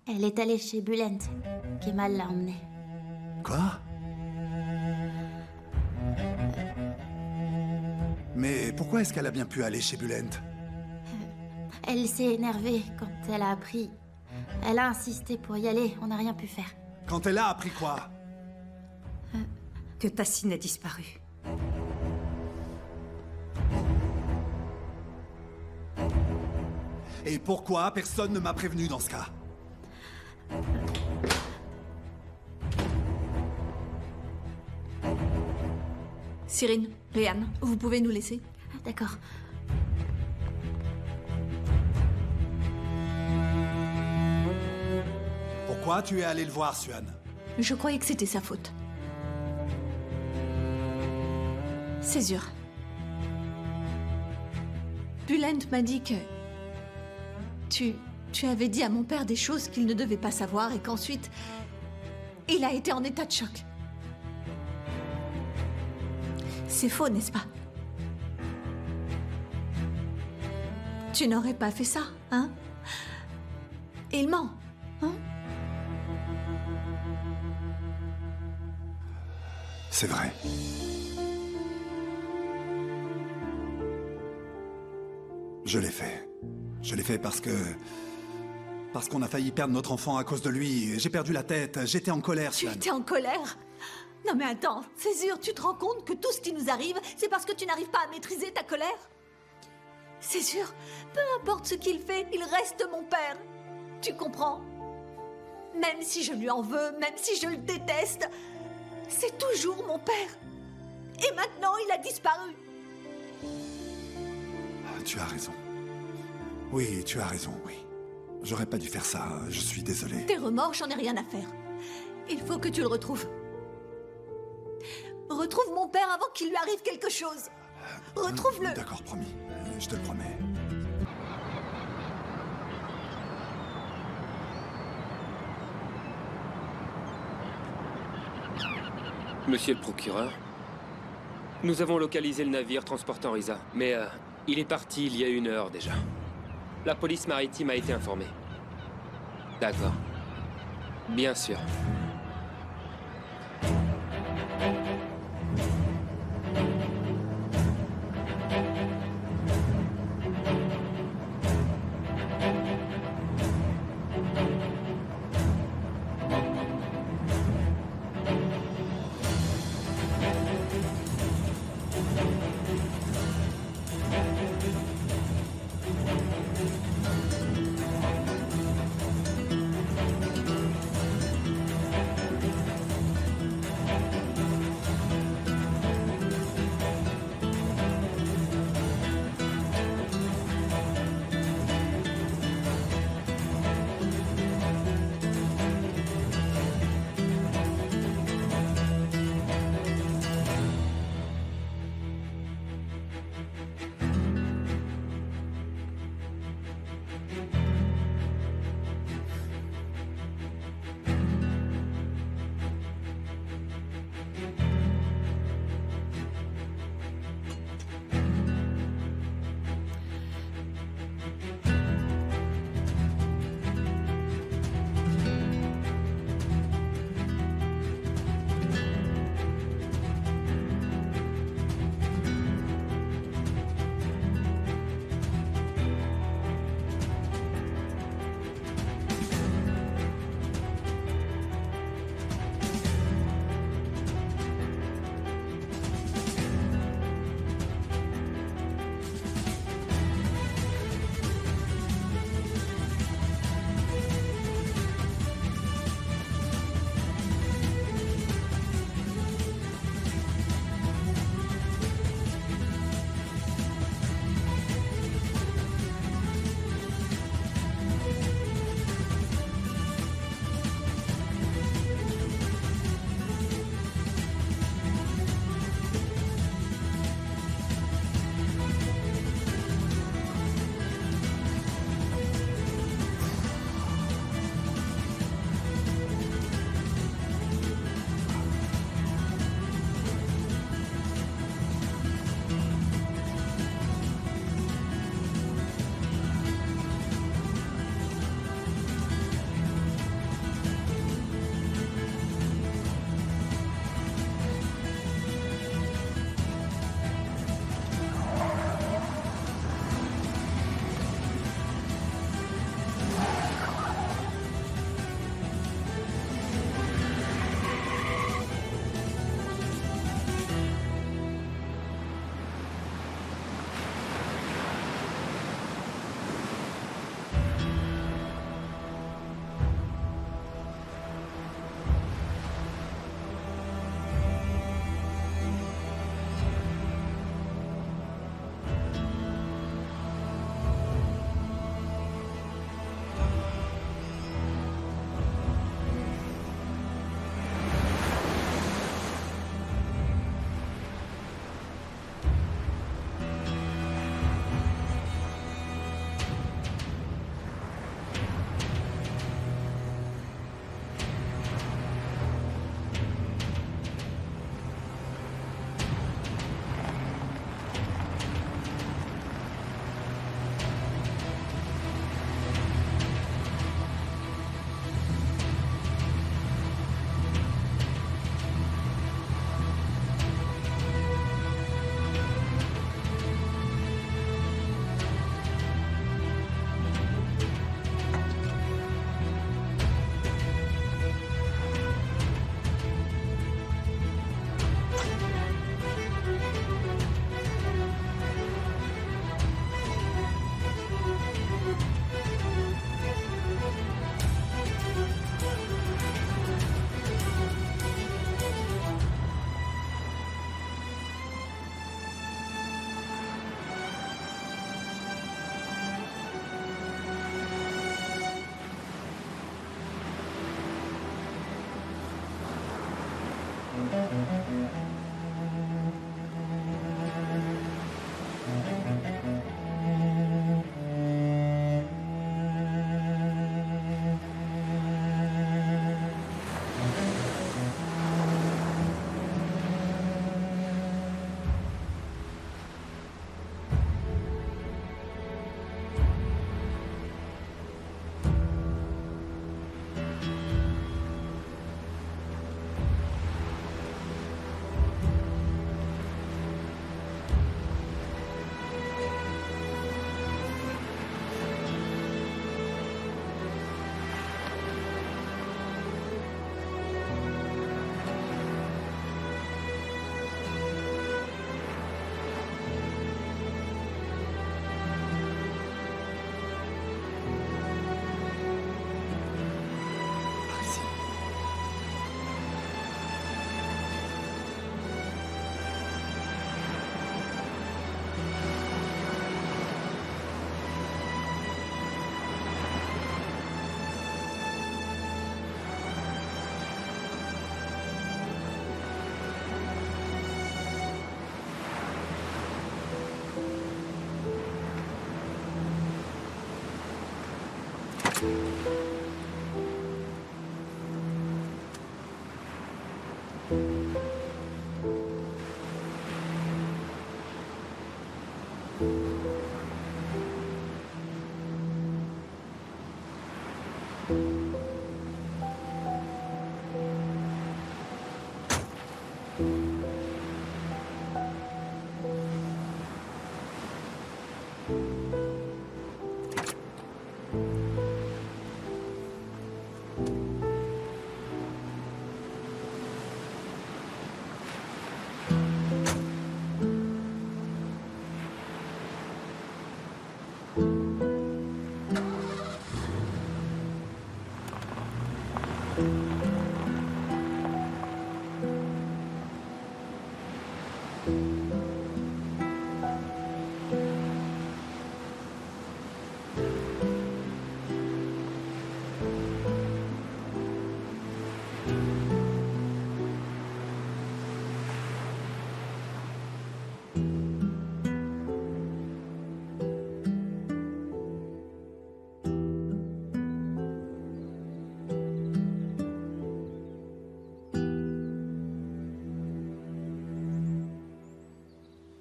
est allée chez Bulent. Kemal l'a emmenée. Quoi? Mais pourquoi est-ce qu'elle a bien pu aller chez Bulent? Elle s'est énervée quand elle a appris. Elle a insisté pour y aller, on n'a rien pu faire. Quand elle a appris quoi? Que Tassine a disparu. Et pourquoi personne ne m'a prévenu dans ce cas? Cyrine, Réan, vous pouvez nous laisser? D'accord. Pourquoi tu es allé le voir, Suan? Je croyais que c'était sa faute. Césure. Bulent m'a dit que... Tu avais dit à mon père des choses qu'il ne devait pas savoir et qu'ensuite... il a été en état de choc. C'est faux, n'est-ce pas? Tu n'aurais pas fait ça, hein? Il ment, hein? C'est vrai. Je l'ai fait. Je l'ai fait parce que... Parce qu'on a failli perdre notre enfant à cause de lui. J'ai perdu la tête. J'étais en colère, Tu Swan. étais en colère? Non mais attends, Césure, tu te rends compte que tout ce qui nous arrive, c'est parce que tu n'arrives pas à maîtriser ta colère? Césure, peu importe ce qu'il fait, il reste mon père. Tu comprends? Même si je lui en veux, même si je le déteste, c'est toujours mon père. Et maintenant, il a disparu. Tu as raison. Oui, tu as raison, oui. J'aurais pas dû faire ça. Je suis désolé. Tes remords, j'en ai rien à faire. Il faut que tu le retrouves. Retrouve mon père avant qu'il lui arrive quelque chose. Retrouve-le. D'accord, promis. Je te le promets. Monsieur le procureur, nous avons localisé le navire transportant Risa, mais il est parti il y a 1 heure déjà. La police maritime a été informée. D'accord. Bien sûr.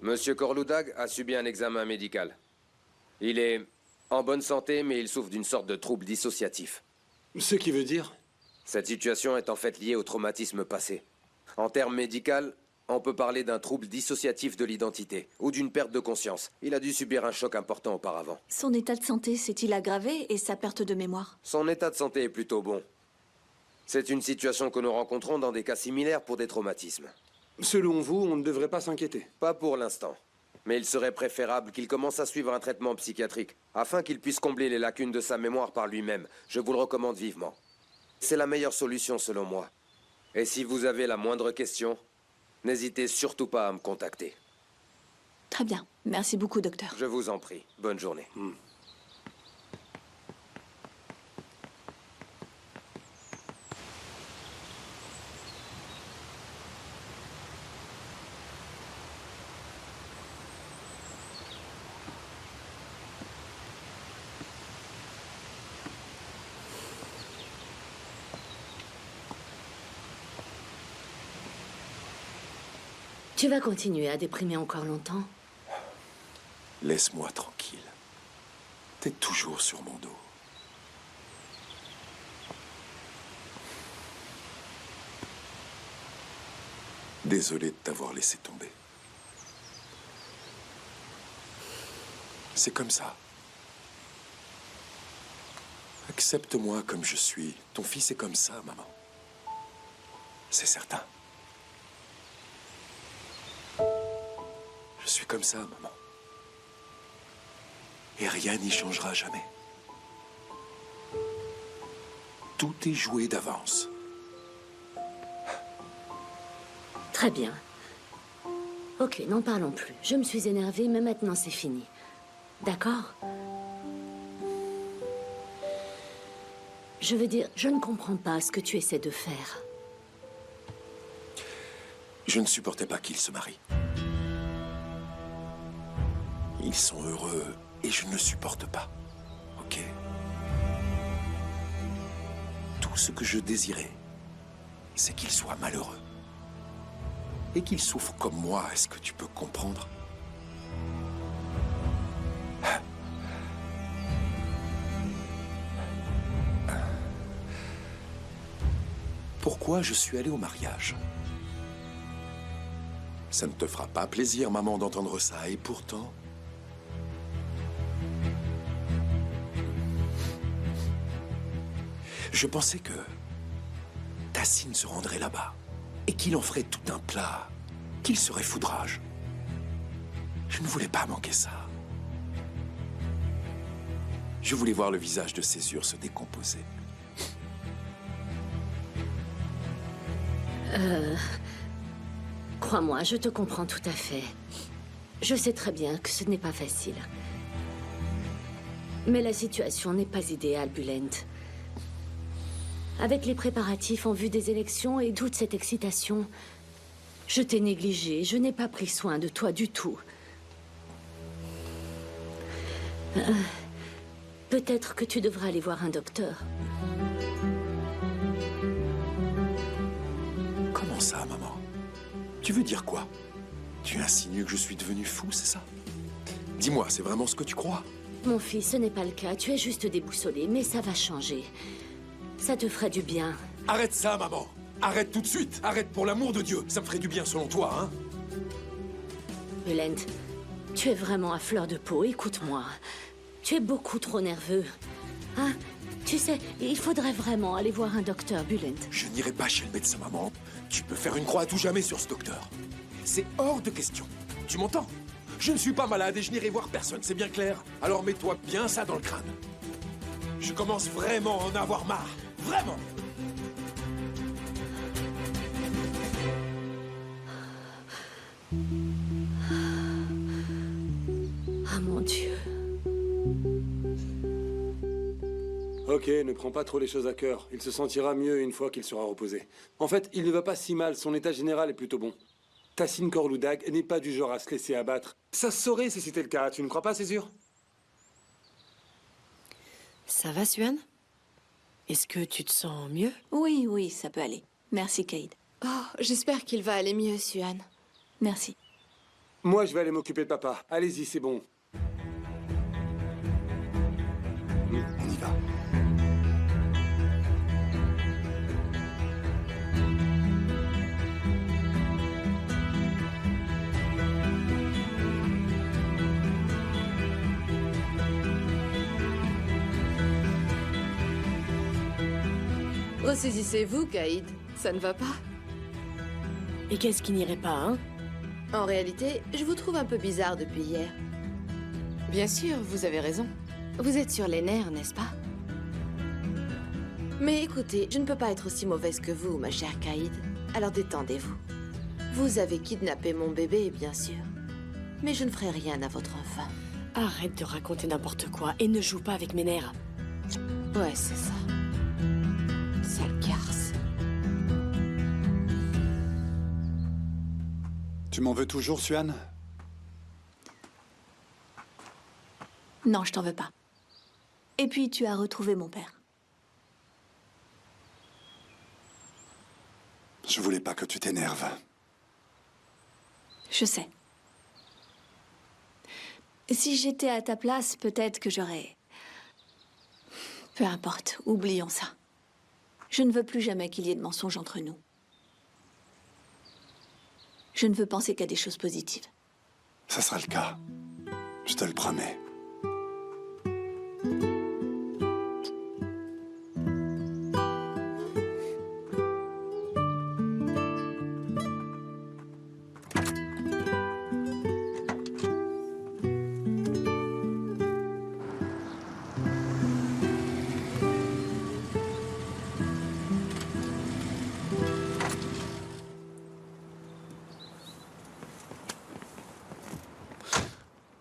Monsieur Corloudag a subi un examen médical. Il est en bonne santé, mais il souffre d'une sorte de trouble dissociatif. Ce qui veut dire? Cette situation est en fait liée au traumatisme passé. En termes médicaux, on peut parler d'un trouble dissociatif de l'identité, ou d'une perte de conscience. Il a dû subir un choc important auparavant. Son état de santé s'est-il aggravé et sa perte de mémoire? Son état de santé est plutôt bon. C'est une situation que nous rencontrons dans des cas similaires pour des traumatismes. Selon vous, on ne devrait pas s'inquiéter? Pas pour l'instant. Mais il serait préférable qu'il commence à suivre un traitement psychiatrique, afin qu'il puisse combler les lacunes de sa mémoire par lui-même. Je vous le recommande vivement. C'est la meilleure solution selon moi. Et si vous avez la moindre question, n'hésitez surtout pas à me contacter. Très bien. Merci beaucoup, docteur. Je vous en prie. Bonne journée. Tu vas continuer à déprimer encore longtemps? Laisse-moi tranquille. T'es toujours sur mon dos. Désolé de t'avoir laissé tomber. C'est comme ça. Accepte-moi comme je suis. Ton fils est comme ça, maman. C'est certain. Je suis comme ça, maman. Et rien n'y changera jamais. Tout est joué d'avance. Très bien. Ok, n'en parlons plus. Je me suis énervée, mais maintenant c'est fini. D'accord? Je veux dire, je ne comprends pas ce que tu essaies de faire. Je ne supportais pas qu'ils se marient. Ils sont heureux et je ne le supporte pas. Ok? Tout ce que je désirais, c'est qu'ils soient malheureux. Et qu'ils souffrent comme moi, est-ce que tu peux comprendre? Pourquoi je suis allé au mariage? Ça ne te fera pas plaisir, maman, d'entendre ça, et pourtant... Je pensais que Tassine se rendrait là-bas et qu'il en ferait tout un plat, qu'il serait foudrage. Je ne voulais pas manquer ça. Je voulais voir le visage de Césure se décomposer. Crois-moi, je te comprends tout à fait. Je sais très bien que ce n'est pas facile. Mais la situation n'est pas idéale, Bulent. Avec les préparatifs en vue des élections et toute cette excitation, je t'ai négligé, je n'ai pas pris soin de toi du tout. Peut-être que tu devras aller voir un docteur. Comment ça, maman? Tu veux dire quoi? Tu insinues que je suis devenu fou, c'est ça? Dis-moi, c'est vraiment ce que tu crois? Mon fils, ce n'est pas le cas. Tu es juste déboussolé, mais ça va changer. Ça te ferait du bien. Arrête ça, maman! Arrête tout de suite! Arrête pour l'amour de Dieu! Ça me ferait du bien selon toi, hein? Bulent, tu es vraiment à fleur de peau. Écoute-moi. Tu es beaucoup trop nerveux. Hein? Tu sais, il faudrait vraiment aller voir un docteur, Bulent. Je n'irai pas chez le médecin, maman. Tu peux faire une croix à tout jamais sur ce docteur. C'est hors de question. Tu m'entends? Je ne suis pas malade et je n'irai voir personne, c'est bien clair? Alors mets-toi bien ça dans le crâne. Je commence vraiment à en avoir marre. Vraiment! Ah, mon Dieu. Ok, ne prends pas trop les choses à cœur. Il se sentira mieux une fois qu'il sera reposé. En fait, il ne va pas si mal. Son état général est plutôt bon. Tassine Korloudag n'est pas du genre à se laisser abattre. Ça se saurait si c'était le cas. Tu ne crois pas, Césure? Ça va, Suan? Est-ce que tu te sens mieux? Oui, oui, ça peut aller. Merci, Cade. Oh, j'espère qu'il va aller mieux, Suan. Merci. Moi, je vais aller m'occuper de papa. Allez-y, c'est bon. On y va. Ressaisissez-vous, Caïd. Ça ne va pas. Et qu'est-ce qui n'irait pas, hein? En réalité, je vous trouve un peu bizarre depuis hier. Bien sûr, vous avez raison. Vous êtes sur les nerfs, n'est-ce pas? Mais écoutez, je ne peux pas être aussi mauvaise que vous, ma chère Caïd. Alors détendez-vous. Vous avez kidnappé mon bébé, bien sûr. Mais je ne ferai rien à votre enfant. Arrête de raconter n'importe quoi et ne joue pas avec mes nerfs. Ouais, c'est ça. Sale garce. Tu m'en veux toujours, Suan? Non, je t'en veux pas. Et puis, tu as retrouvé mon père. Je voulais pas que tu t'énerves. Je sais. Si j'étais à ta place, peut-être que j'aurais... Peu importe, oublions ça. Je ne veux plus jamais qu'il y ait de mensonges entre nous. Je ne veux penser qu'à des choses positives. Ça sera le cas. Je te le promets.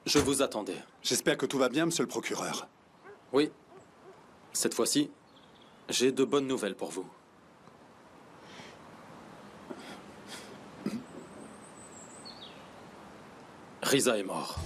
Je vous attendais. J'espère que tout va bien, monsieur le procureur. Oui. Cette fois-ci, j'ai de bonnes nouvelles pour vous. Riza est mort.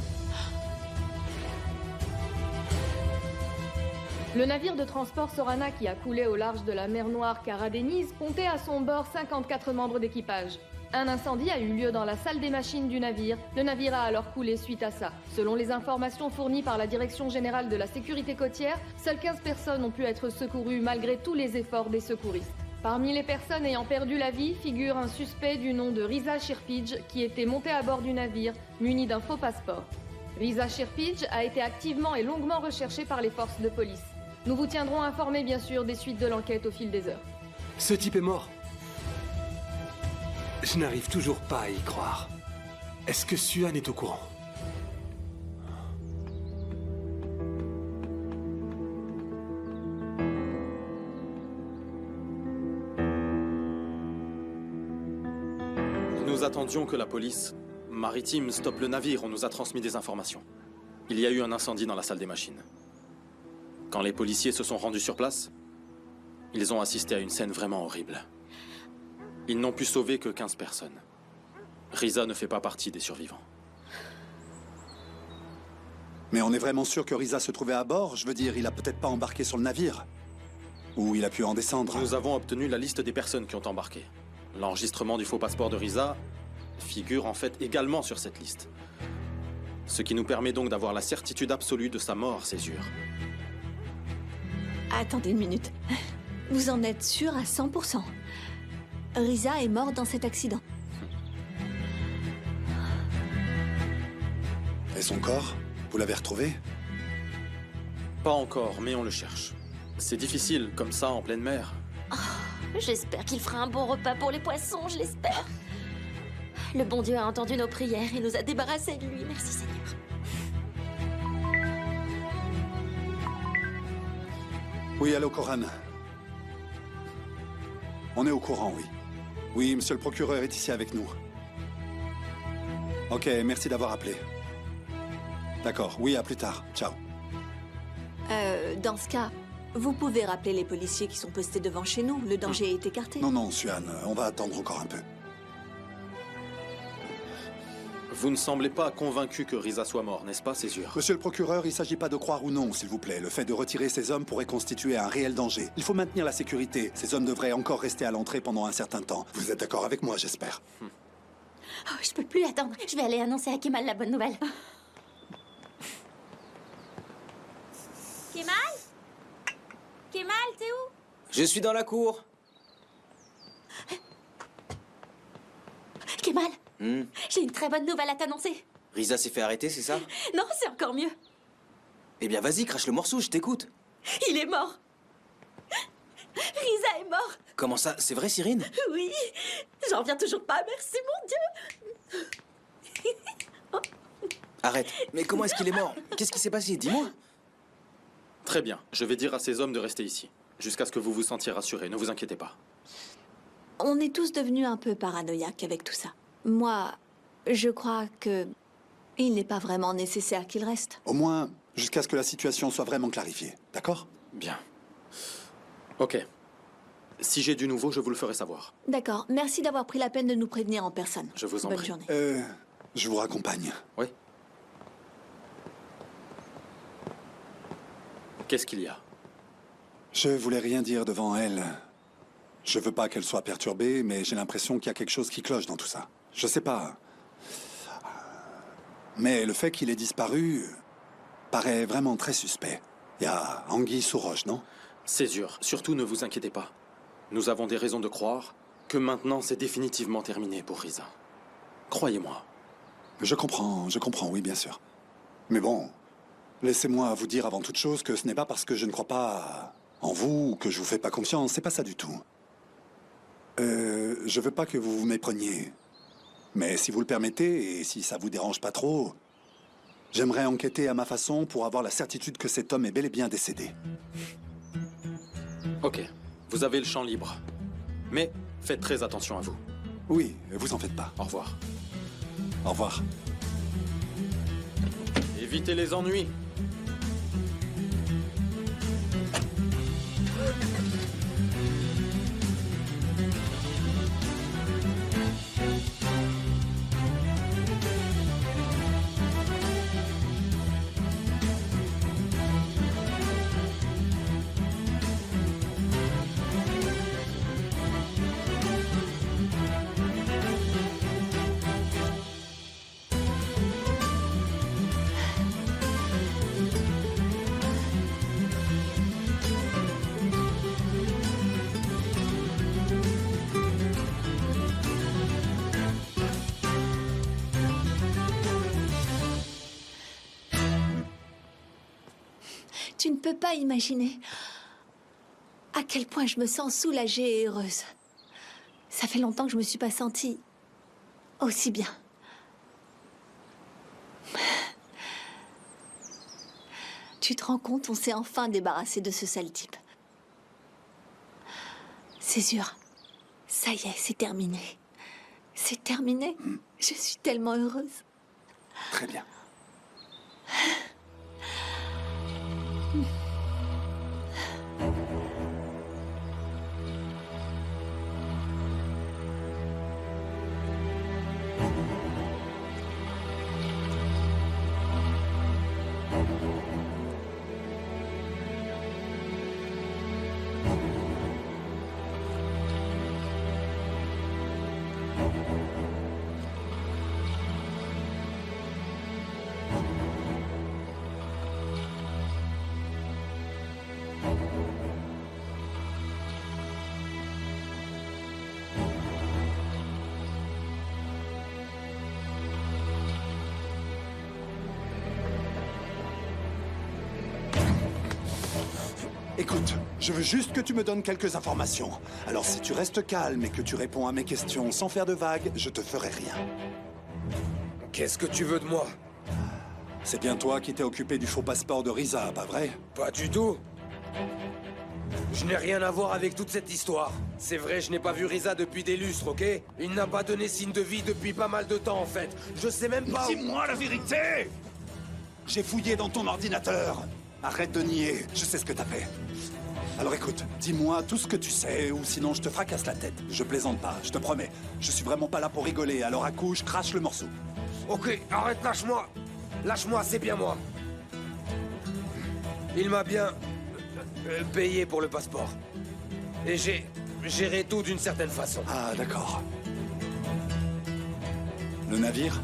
Le navire de transport Sorana qui a coulé au large de la mer Noire Cara Deniz comptait à son bord 54 membres d'équipage. Un incendie a eu lieu dans la salle des machines du navire. Le navire a alors coulé suite à ça. Selon les informations fournies par la Direction générale de la sécurité côtière, seules 15 personnes ont pu être secourues malgré tous les efforts des secouristes. Parmi les personnes ayant perdu la vie figure un suspect du nom de Riza Shirpij qui était monté à bord du navire muni d'un faux passeport. Riza Shirpij a été activement et longuement recherché par les forces de police. Nous vous tiendrons informés bien sûr des suites de l'enquête au fil des heures. Ce type est mort. Je n'arrive toujours pas à y croire. Est-ce que Suhan est au courant? Nous attendions que la police maritime stoppe le navire. On nous a transmis des informations. Il y a eu un incendie dans la salle des machines. Quand les policiers se sont rendus sur place, ils ont assisté à une scène vraiment horrible. Ils n'ont pu sauver que 15 personnes. Riza ne fait pas partie des survivants. Mais on est vraiment sûr que Riza se trouvait à bord? Je veux dire, il a peut-être pas embarqué sur le navire. Ou il a pu en descendre. Nous avons obtenu la liste des personnes qui ont embarqué. L'enregistrement du faux passeport de Riza figure en fait également sur cette liste. Ce qui nous permet donc d'avoir la certitude absolue de sa mort, Césure. Attendez une minute. Vous en êtes sûr à 100%? Riza est mort dans cet accident. Et son corps? Vous l'avez retrouvé? Pas encore, mais on le cherche. C'est difficile, comme ça, en pleine mer. Oh, j'espère qu'il fera un bon repas pour les poissons, je l'espère. Le bon Dieu a entendu nos prières et nous a débarrassés de lui. Merci Seigneur. Oui, allô, Coran. On est au courant, oui. Oui, monsieur le procureur est ici avec nous. Ok, merci d'avoir appelé. D'accord, oui, à plus tard. Ciao. Dans ce cas, vous pouvez rappeler les policiers qui sont postés devant chez nous. Le danger est écarté. Non, non, Suhan, on va attendre encore un peu. Vous ne semblez pas convaincu que Riza soit mort, n'est-ce pas, Césure? Monsieur le procureur, il ne s'agit pas de croire ou non, s'il vous plaît. Le fait de retirer ces hommes pourrait constituer un réel danger. Il faut maintenir la sécurité. Ces hommes devraient encore rester à l'entrée pendant un certain temps. Vous êtes d'accord avec moi, j'espère. Oh, je peux plus attendre. Je vais aller annoncer à Kemal la bonne nouvelle. Kemal? Kemal, t'es où? Je suis dans la cour. Kemal, j'ai une très bonne nouvelle à t'annoncer. Riza s'est fait arrêter, c'est ça? Non, c'est encore mieux. Eh bien, vas-y, crache le morceau, je t'écoute. Il est mort. Riza est mort. Comment ça? C'est vrai, Cyrine? Oui, j'en reviens toujours pas, merci mon Dieu. Arrête. Mais comment est-ce qu'il est mort? Qu'est-ce qui s'est passé? Dis-moi. Très bien, je vais dire à ces hommes de rester ici, jusqu'à ce que vous vous sentiez rassurés, ne vous inquiétez pas. On est tous devenus un peu paranoïaques avec tout ça. Moi, je crois que il n'est pas vraiment nécessaire qu'il reste. Au moins, jusqu'à ce que la situation soit vraiment clarifiée. D'accord? Bien. Ok. Si j'ai du nouveau, je vous le ferai savoir. D'accord. Merci d'avoir pris la peine de nous prévenir en personne. Je vous en Bonne prie. journée. Je vous raccompagne. Oui. Qu'est-ce qu'il y a? Je voulais rien dire devant elle. Je veux pas qu'elle soit perturbée, mais j'ai l'impression qu'il y a quelque chose qui cloche dans tout ça. Je sais pas. Mais le fait qu'il ait disparu paraît vraiment très suspect. Il y a anguille sous roche, non? Césure, surtout ne vous inquiétez pas. Nous avons des raisons de croire que maintenant c'est définitivement terminé pour Riza. Croyez-moi. Je comprends, oui, bien sûr. Mais bon, laissez-moi vous dire avant toute chose que ce n'est pas parce que je ne crois pas en vous ou que je vous fais pas confiance, c'est pas ça du tout. Je veux pas que vous vous mépreniez. Mais si vous le permettez, et si ça vous dérange pas trop, j'aimerais enquêter à ma façon pour avoir la certitude que cet homme est bel et bien décédé. Ok, vous avez le champ libre. Mais faites très attention à vous. Oui, vous en faites pas. Au revoir. Au revoir. Évitez les ennuis. Tu ne peux pas imaginer à quel point je me sens soulagée et heureuse. Ça fait longtemps que je me suis pas sentie aussi bien. Tu te rends compte, on s'est enfin débarrassé de ce sale type. Césure, ça y est, c'est terminé. C'est terminé. Je suis tellement heureuse. Très bien. Écoute, je veux juste que tu me donnes quelques informations. Alors si tu restes calme et que tu réponds à mes questions sans faire de vagues, je te ferai rien. Qu'est-ce que tu veux de moi? C'est bien toi qui t'es occupé du faux passeport de Risa, pas vrai? Pas du tout. Je n'ai rien à voir avec toute cette histoire. C'est vrai, je n'ai pas vu Risa depuis des lustres, ok? Il n'a pas donné signe de vie depuis pas mal de temps, en fait. Je sais même pas... Dis-moi la vérité! J'ai fouillé dans ton ordinateur. Arrête de nier, je sais ce que t'as fait. Alors écoute, dis-moi tout ce que tu sais, ou sinon je te fracasse la tête. Je plaisante pas, je te promets. Je suis vraiment pas là pour rigoler, alors à coup, je crache le morceau. Ok, arrête, lâche-moi. Lâche-moi, c'est bien moi. Il m'a bien... payé pour le passeport. Et j'ai... géré tout d'une certaine façon. Ah, d'accord. Le navire?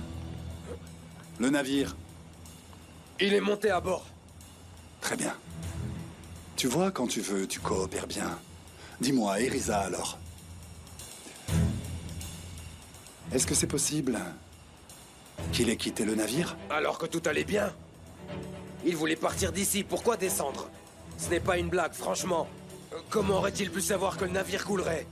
Le navire. Il est monté à bord. Très bien. Tu vois, quand tu veux, tu coopères bien. Dis-moi, et Risa alors? Est-ce que c'est possible qu'il ait quitté le navire? Alors que tout allait bien. Il voulait partir d'ici, pourquoi descendre? Ce n'est pas une blague, franchement. Comment aurait-il pu savoir que le navire coulerait?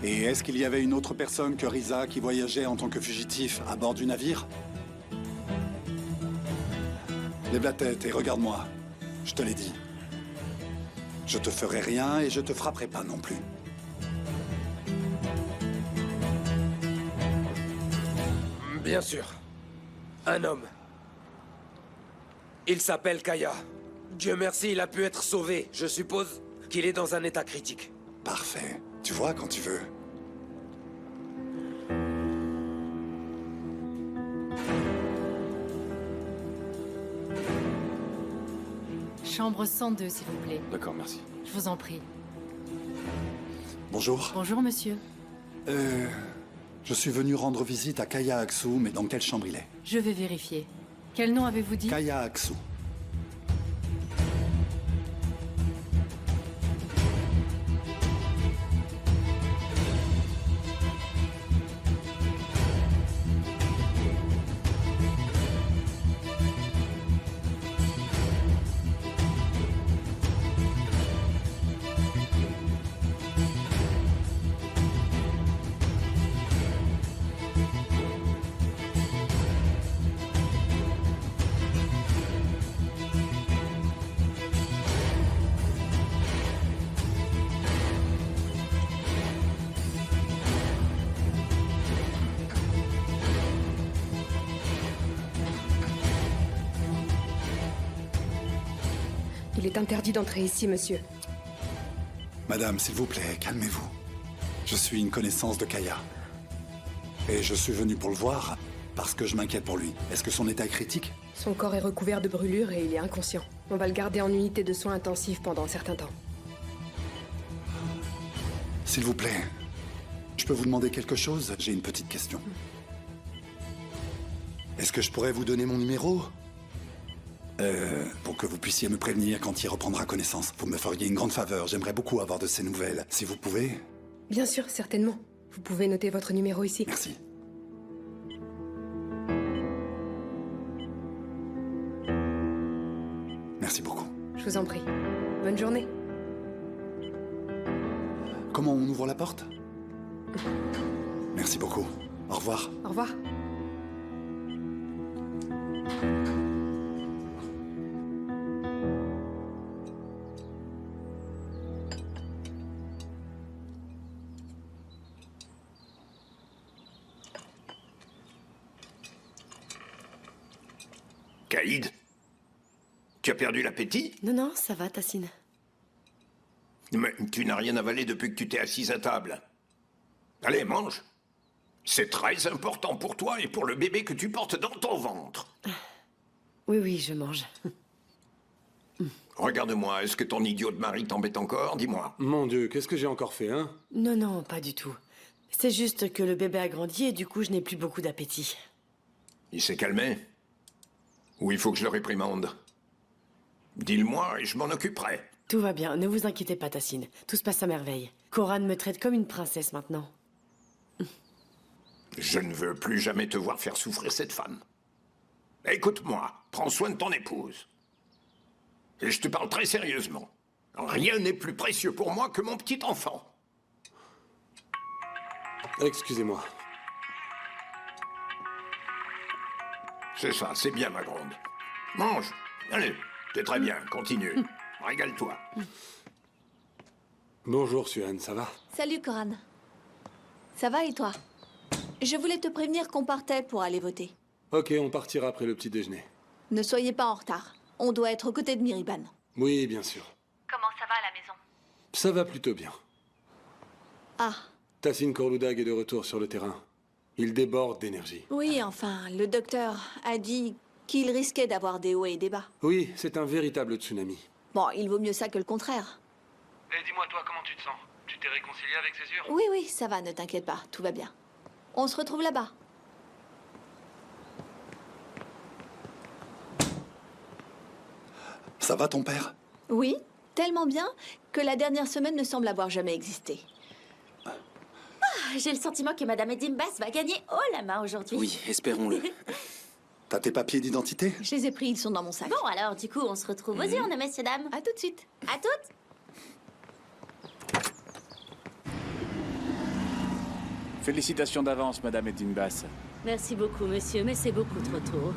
Et est-ce qu'il y avait une autre personne que Risa qui voyageait en tant que fugitif à bord du navire? Lève la tête et regarde-moi. Je te l'ai dit. Je te ferai rien et je te frapperai pas non plus. Bien sûr. Un homme. Il s'appelle Kaya. Dieu merci, il a pu être sauvé. Je suppose qu'il est dans un état critique. Parfait. Tu vois quand tu veux. Chambre 102, s'il vous plaît. D'accord, merci. Je vous en prie. Bonjour. Bonjour, monsieur. Je suis venu rendre visite à Kaya Aksu, mais dans quelle chambre il est? Je vais vérifier. Quel nom avez-vous dit? Kaya Aksu. Il est interdit d'entrer ici, monsieur. Madame, s'il vous plaît, calmez-vous. Je suis une connaissance de Kaya. Et je suis venu pour le voir parce que je m'inquiète pour lui. Est-ce que son état est critique? Son corps est recouvert de brûlures et il est inconscient. On va le garder en unité de soins intensifs pendant un certain temps. S'il vous plaît, je peux vous demander quelque chose? J'ai une petite question. Est-ce que je pourrais vous donner mon numéro? Pour que vous puissiez me prévenir quand il reprendra connaissance. Vous me feriez une grande faveur, j'aimerais beaucoup avoir de ces nouvelles. Si vous pouvez. Bien sûr, certainement. Vous pouvez noter votre numéro ici. Merci. Je vous en prie. Bonne journée. Comment on ouvre la porte? Merci beaucoup. Au revoir. Au revoir. Caïd, tu as perdu l'appétit? Non, non, ça va, Tassine. Mais tu n'as rien avalé depuis que tu t'es assise à table. Allez, mange. C'est très important pour toi et pour le bébé que tu portes dans ton ventre. Oui, oui, je mange. Regarde-moi, est-ce que ton idiot de mari t'embête encore? Dis-moi. Mon Dieu, qu'est-ce que j'ai encore fait, hein? Non, non, pas du tout. C'est juste que le bébé a grandi et du coup, je n'ai plus beaucoup d'appétit. Il s'est calmé? Ou il faut que je le réprimande? Dis-le-moi et je m'en occuperai. Tout va bien, ne vous inquiétez pas, Tassine. Tout se passe à merveille. Coran me traite comme une princesse maintenant. Je ne veux plus jamais te voir faire souffrir cette femme. Écoute-moi, prends soin de ton épouse. Et je te parle très sérieusement. Rien n'est plus précieux pour moi que mon petit enfant. Excusez-moi. C'est ça, c'est bien, ma grande. Mange. Allez, c'est très bien, continue. Régale-toi. Bonjour, Suhan, ça va? Salut, Coran. Ça va et toi? Je voulais te prévenir qu'on partait pour aller voter. Ok, on partira après le petit déjeuner. Ne soyez pas en retard. On doit être aux côtés de Miriban. Oui, bien sûr. Comment ça va à la maison? Ça va plutôt bien. Ah, Tassine Korloudag est de retour sur le terrain. Il déborde d'énergie. oui, enfin, le docteur a dit qu'il risquait d'avoir des hauts et des bas. Oui, c'est un véritable tsunami. Bon, il vaut mieux ça que le contraire. Et dis-moi, toi, comment tu te sens? Tu t'es réconcilié avec Césure? Oui, oui, ça va, ne t'inquiète pas, tout va bien. On se retrouve là-bas. Ça va ton père? Oui, tellement bien que la dernière semaine ne semble avoir jamais existé. J'ai le sentiment que Madame Edimbas va gagner haut la main aujourd'hui. Oui, espérons-le. T'as tes papiers d'identité? Je les ai pris, ils sont dans mon sac. Bon, alors, du coup, on se retrouve aux urnes, messieurs, dames. À tout de suite. À toutes. Félicitations d'avance, Madame Edimbas. Merci beaucoup, monsieur, mais c'est beaucoup trop tôt.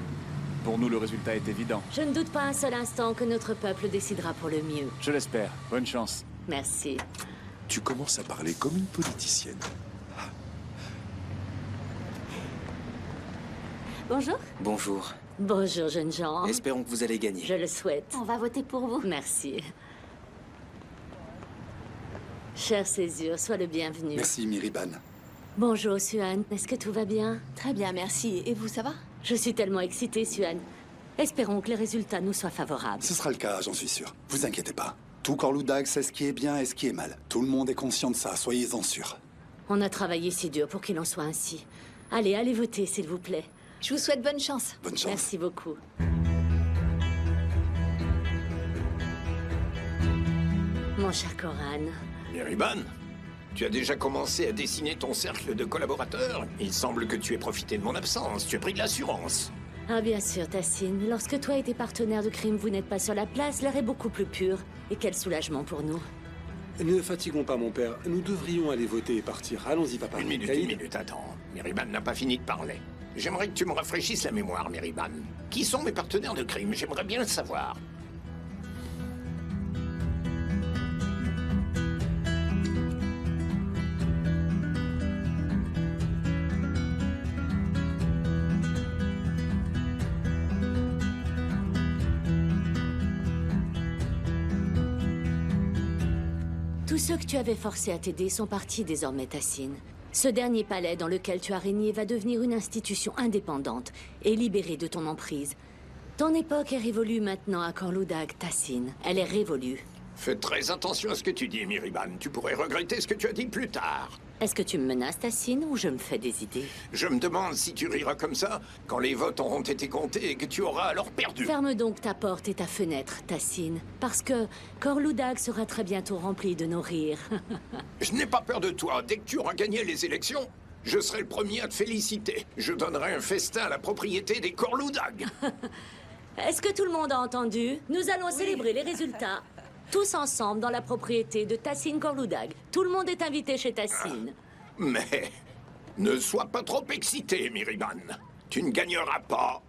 Pour nous, le résultat est évident. Je ne doute pas un seul instant que notre peuple décidera pour le mieux. Je l'espère. Bonne chance. Merci. Tu commences à parler comme une politicienne. Bonjour. Bonjour. Bonjour, jeunes gens. Espérons que vous allez gagner. Je le souhaite. On va voter pour vous. Merci. Cher Césure, sois le bienvenu. Merci, Miriban. Bonjour, Suhan. Est-ce que tout va bien? Très bien, merci. Et vous, ça va? Je suis tellement excitée, Suhan. Espérons que les résultats nous soient favorables. Ce sera le cas, j'en suis sûr. Vous inquiétez pas. Tout Korloudag sait ce qui est bien et ce qui est mal. Tout le monde est conscient de ça, soyez-en sûrs. On a travaillé si dur pour qu'il en soit ainsi. Allez, allez voter, s'il vous plaît. Je vous souhaite bonne chance. Bonne chance. Merci beaucoup. Mon cher Coran. Miriban, tu as déjà commencé à dessiner ton cercle de collaborateurs? Il semble que tu aies profité de mon absence. Tu as pris de l'assurance. Ah bien sûr, Tassine. Lorsque toi et tes partenaires de crime, vous n'êtes pas sur la place, l'air est beaucoup plus pur. Et quel soulagement pour nous. Ne fatiguons pas mon père. Nous devrions aller voter et partir. Allons-y, papa. Une minute, attends. Miriban n'a pas fini de parler. J'aimerais que tu me rafraîchisses la mémoire, Miriban. Qui sont mes partenaires de crime? J'aimerais bien le savoir. Tous ceux que tu avais forcés à t'aider sont partis désormais, Tassine. Ce dernier palais dans lequel tu as régné va devenir une institution indépendante et libérée de ton emprise. Ton époque est révolue maintenant à Korloudag, Tassine. Elle est révolue. Fais très attention à ce que tu dis, Miriban. Tu pourrais regretter ce que tu as dit plus tard. Est-ce que tu me menaces, Tassine, ou je me fais des idées? Je me demande si tu riras comme ça quand les votes auront été comptés et que tu auras alors perdu. Ferme donc ta porte et ta fenêtre, Tassine, parce que Korloudag sera très bientôt rempli de nos rires. Je n'ai pas peur de toi. Dès que tu auras gagné les élections, je serai le premier à te féliciter. Je donnerai un festin à la propriété des Korloudag. Est-ce que tout le monde a entendu? Nous allons célébrer les résultats, tous ensemble, dans la propriété de Tassine Korloudag. Tout le monde est invité chez Tassine. Mais ne sois pas trop excité, Miriban. Tu ne gagneras pas.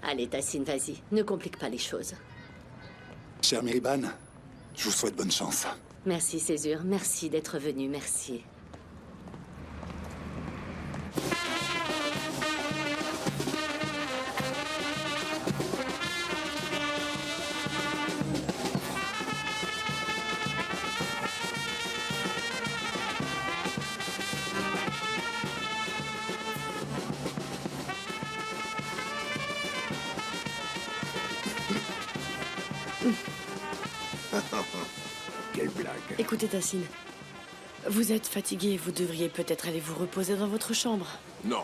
Allez, Tassine, vas-y. Ne complique pas les choses. Cher Miriban, je vous souhaite bonne chance. Merci, Césure. Merci d'être venu. Merci. Quelle blague. Écoutez, Tassine. Vous êtes fatigué, vous devriez peut-être aller vous reposer dans votre chambre. Non.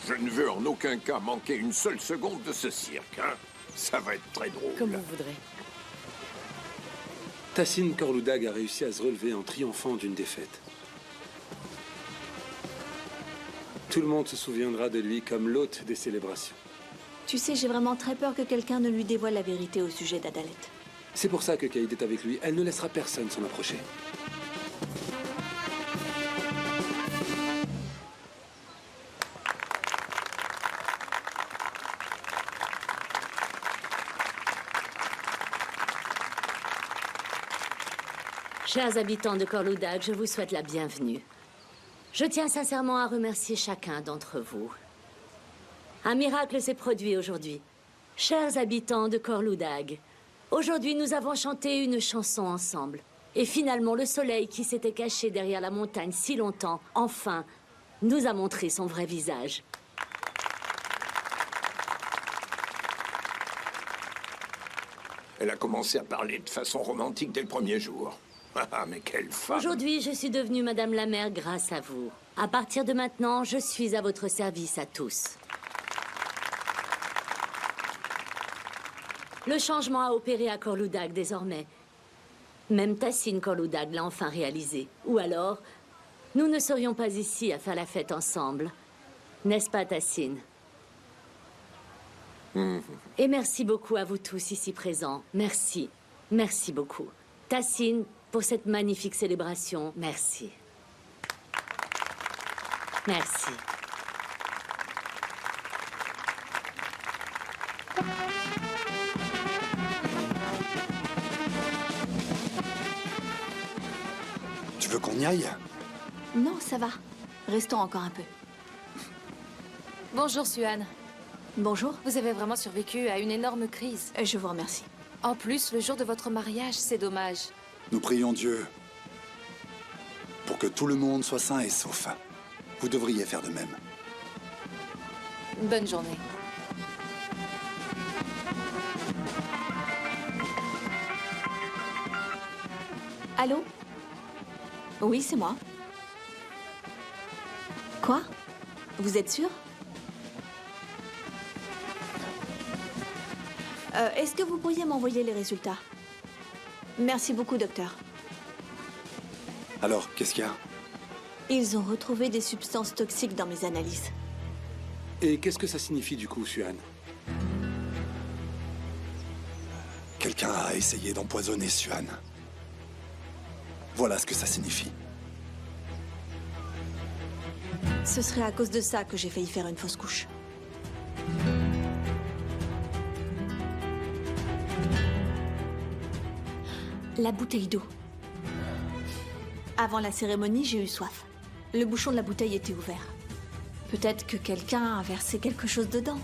Je ne veux en aucun cas manquer une seule seconde de ce cirque, hein. Ça va être très drôle. Comme vous voudrez. Tassine Korloudag a réussi à se relever en triomphant d'une défaite. Tout le monde se souviendra de lui comme l'hôte des célébrations. Tu sais, j'ai vraiment très peur que quelqu'un ne lui dévoile la vérité au sujet d'Adalet. C'est pour ça que Caïd est avec lui. Elle ne laissera personne s'en approcher. Chers habitants de Korloudag, je vous souhaite la bienvenue. Je tiens sincèrement à remercier chacun d'entre vous. Un miracle s'est produit aujourd'hui. Chers habitants de Korloudag, aujourd'hui nous avons chanté une chanson ensemble. Et finalement, le soleil qui s'était caché derrière la montagne si longtemps, enfin, nous a montré son vrai visage. Elle a commencé à parler de façon romantique dès le premier jour. Ah, mais quelle femme! Aujourd'hui, je suis devenue Madame la Mère grâce à vous. À partir de maintenant, je suis à votre service à tous. Le changement a opéré à Korloudag désormais. Même Tassine Korloudag l'a enfin réalisé. Ou alors, nous ne serions pas ici à faire la fête ensemble. N'est-ce pas, Tassine? Et merci beaucoup à vous tous ici présents. Merci. Merci beaucoup. Tassine, pour cette magnifique célébration, merci. Merci. Tu veux qu'on y aille? Non, ça va. Restons encore un peu. Bonjour, Suhan. Bonjour. Vous avez vraiment survécu à une énorme crise. Je vous remercie. En plus, le jour de votre mariage, c'est dommage. Nous prions Dieu pour que tout le monde soit sain et sauf. Vous devriez faire de même. Bonne journée. Allô? Oui, c'est moi. Quoi? Vous êtes sûr? Est-ce que vous pourriez m'envoyer les résultats? Merci beaucoup, docteur. Alors, qu'est-ce qu'il y a? Ils ont retrouvé des substances toxiques dans mes analyses. Et qu'est-ce que ça signifie du coup, Suhan? Quelqu'un a essayé d'empoisonner Suhan. Voilà ce que ça signifie. Ce serait à cause de ça que j'ai failli faire une fausse couche. La bouteille d'eau. Avant la cérémonie, j'ai eu soif. Le bouchon de la bouteille était ouvert. Peut-être que quelqu'un a versé quelque chose dedans.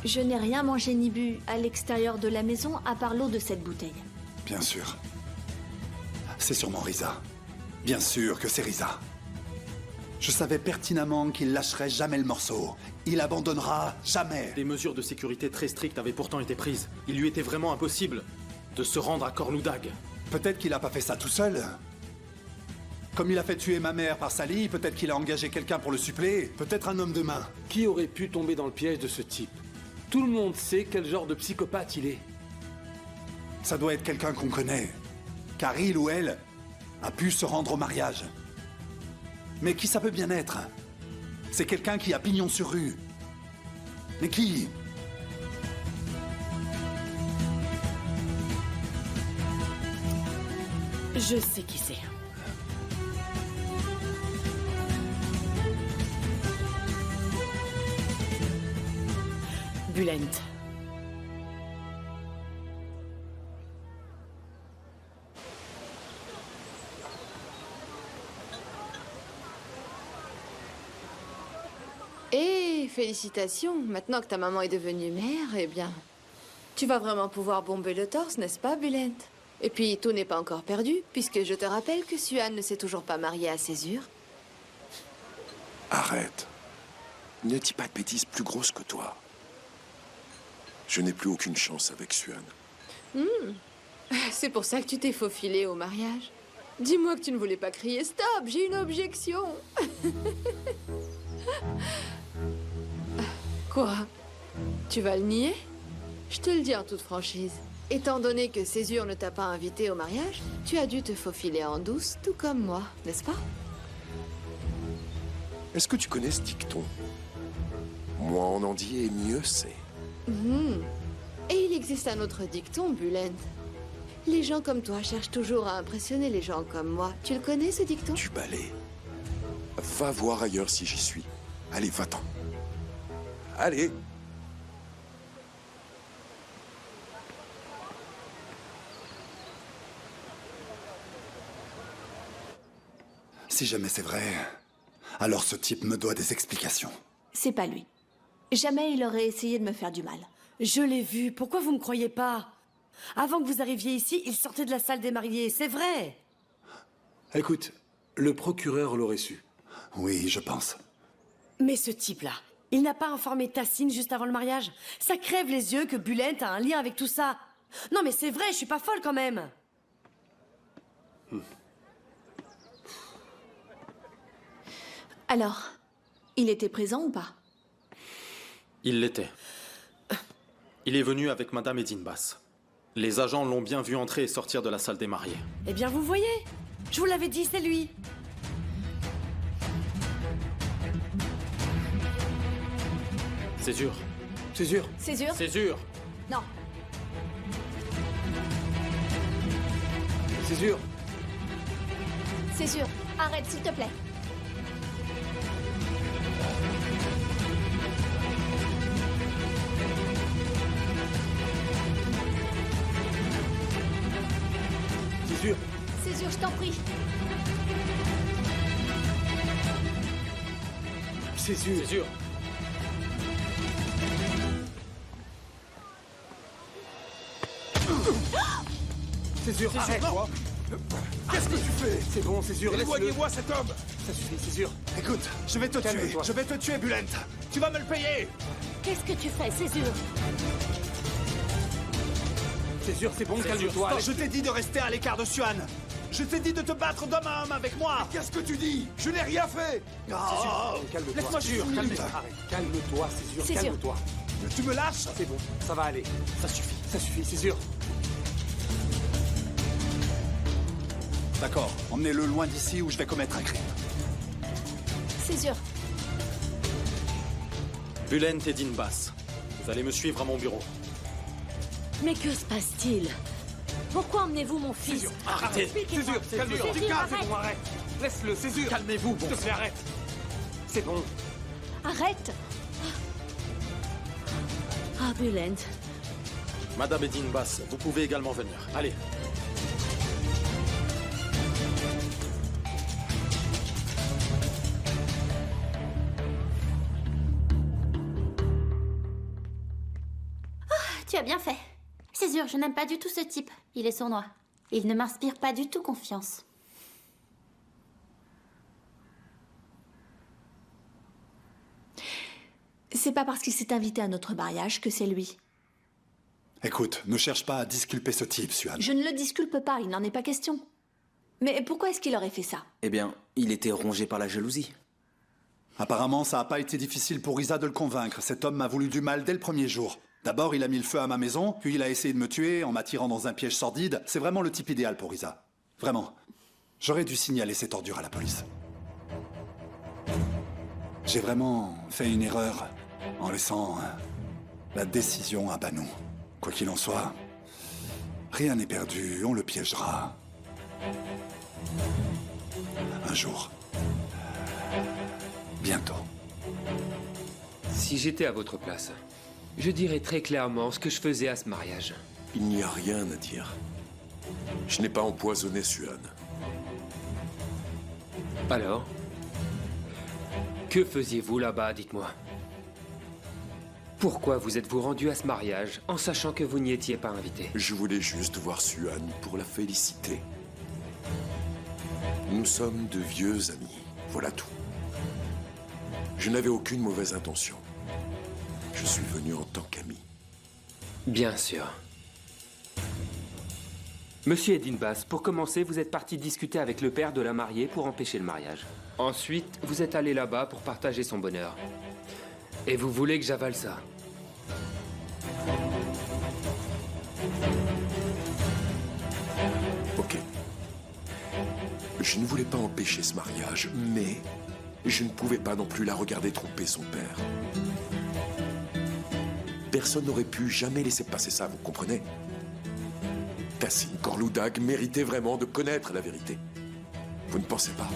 Je n'ai rien mangé ni bu à l'extérieur de la maison à part l'eau de cette bouteille. Bien sûr. C'est sûrement Riza. Bien sûr que c'est Riza. Je savais pertinemment qu'il lâcherait jamais le morceau. Il abandonnera jamais. Des mesures de sécurité très strictes avaient pourtant été prises. Il lui était vraiment impossible de se rendre à Korloudag. Peut-être qu'il n'a pas fait ça tout seul. Comme il a fait tuer ma mère par Sally, peut-être qu'il a engagé quelqu'un pour le suppléer. Peut-être un homme de main. Qui aurait pu tomber dans le piège de ce type? Tout le monde sait quel genre de psychopathe il est. Ça doit être quelqu'un qu'on connaît. Car il ou elle a pu se rendre au mariage. Mais qui ça peut bien être? C'est quelqu'un qui a pignon sur rue. Mais qui? Je sais qui c'est. Bulent. Et félicitations, maintenant que ta maman est devenue mère, eh bien, tu vas vraiment pouvoir bomber le torse, n'est-ce pas, Bulent? Et puis, tout n'est pas encore perdu, puisque je te rappelle que Suan ne s'est toujours pas mariée à Césure. Arrête. Ne dis pas de bêtises plus grosses que toi. Je n'ai plus aucune chance avec Suan. C'est pour ça que tu t'es faufilé au mariage. Dis-moi que tu ne voulais pas crier « Stop, j'ai une objection !» Quoi? Tu vas le nier? Je te le dis en toute franchise. Étant donné que Césure ne t'a pas invité au mariage, tu as dû te faufiler en douce, tout comme moi, n'est-ce pas? Est-ce que tu connais ce dicton? Moins on en dit et mieux c'est. Et il existe un autre dicton, Bulent. Les gens comme toi cherchent toujours à impressionner les gens comme moi. Tu le connais, ce dicton? Du balai. Va voir ailleurs si j'y suis. Allez, va-t'en. Allez. Si jamais c'est vrai, alors ce type me doit des explications. C'est pas lui. Jamais il aurait essayé de me faire du mal. Je l'ai vu. Pourquoi vous me croyez pas? Avant que vous arriviez ici, il sortait de la salle des mariés. C'est vrai. Écoute, le procureur l'aurait su. Oui, je pense. Mais ce type-là, il n'a pas informé Tassine juste avant le mariage? Ça crève les yeux que Bulent a un lien avec tout ça. Non mais c'est vrai, je suis pas folle quand même. Alors, il était présent ou pas? Il l'était. Il est venu avec Madame Edine Bass. Les agents l'ont bien vu entrer et sortir de la salle des mariés. Eh bien vous voyez, je vous l'avais dit, c'est lui. Césure. Césure. Césure? Césure. Non. Césure. Césure, arrête s'il te plaît. Césure. Césure, je t'en prie. Césure. Césure. Césure, arrête-toi. Qu'est-ce que tu fais? C'est bon, Césure, laisse-le. Éloignez-moi cet homme! Ça suffit, Césure. Écoute, je vais te tuer. Calme-toi. Je vais te tuer, Bulent. Tu vas me le payer. Qu'est-ce que tu fais, Césure? Césure, c'est bon, calme-toi. Je t'ai dit de rester à l'écart de Suan. Je t'ai dit de te battre d'homme à homme avec moi. Qu'est-ce que tu dis? Je n'ai rien fait! Césure, calme-toi. Laisse-moi Césure, juste une minute. Arrête, calme-toi, Césure, Césure. calme-toi. Tu me lâches? C'est bon, ça va aller. Ça suffit, Césure. D'accord, emmenez-le loin d'ici ou je vais commettre un crime. Césure. Bulent Edine Bass. Vous allez me suivre à mon bureau. Mais que se passe-t-il? Pourquoi emmenez-vous mon fils? Césure, arrêtez. Expliquez-moi. Césure, calme-toi. Césure, C'est arrête. bon, arrête. Laisse-le, Césure. Calmez-vous, bon Je te fais, arrête. C'est bon. Arrête. Ah, Bulent. Madame Edine Bass, vous pouvez également venir. Allez. Tu as bien fait. Césure, je n'aime pas du tout ce type. Il est sournois. Il ne m'inspire pas du tout confiance. C'est pas parce qu'il s'est invité à notre mariage que c'est lui. Écoute, ne cherche pas à disculper ce type, Suan. Je ne le disculpe pas, il n'en est pas question. Mais pourquoi est-ce qu'il aurait fait ça? Eh bien, il était rongé par la jalousie. Apparemment, ça n'a pas été difficile pour Isa de le convaincre. Cet homme m'a voulu du mal dès le premier jour. D'abord, il a mis le feu à ma maison, puis il a essayé de me tuer en m'attirant dans un piège sordide. C'est vraiment le type idéal pour Isa. Vraiment. J'aurais dû signaler cette ordure à la police. J'ai vraiment fait une erreur en laissant la décision à Banu. Quoi qu'il en soit, rien n'est perdu, on le piégera. Un jour. Bientôt. Si j'étais à votre place, je dirais très clairement ce que je faisais à ce mariage. Il n'y a rien à dire. Je n'ai pas empoisonné Suhan. Alors? Que faisiez-vous là-bas, dites-moi? Pourquoi vous êtes-vous rendu à ce mariage en sachant que vous n'y étiez pas invité? Je voulais juste voir Suhan pour la féliciter. Nous sommes de vieux amis, voilà tout. Je n'avais aucune mauvaise intention. Je suis venu en tant qu'ami. Bien sûr. Monsieur Edinbass, pour commencer, vous êtes parti discuter avec le père de la mariée pour empêcher le mariage. Ensuite, vous êtes allé là-bas pour partager son bonheur. Et vous voulez que j'avale ça? Ok. Je ne voulais pas empêcher ce mariage, mais je ne pouvais pas non plus la regarder tromper son père. Personne n'aurait pu jamais laisser passer ça, vous comprenez? Tassine Corloudag méritait vraiment de connaître la vérité. Vous ne pensez pas?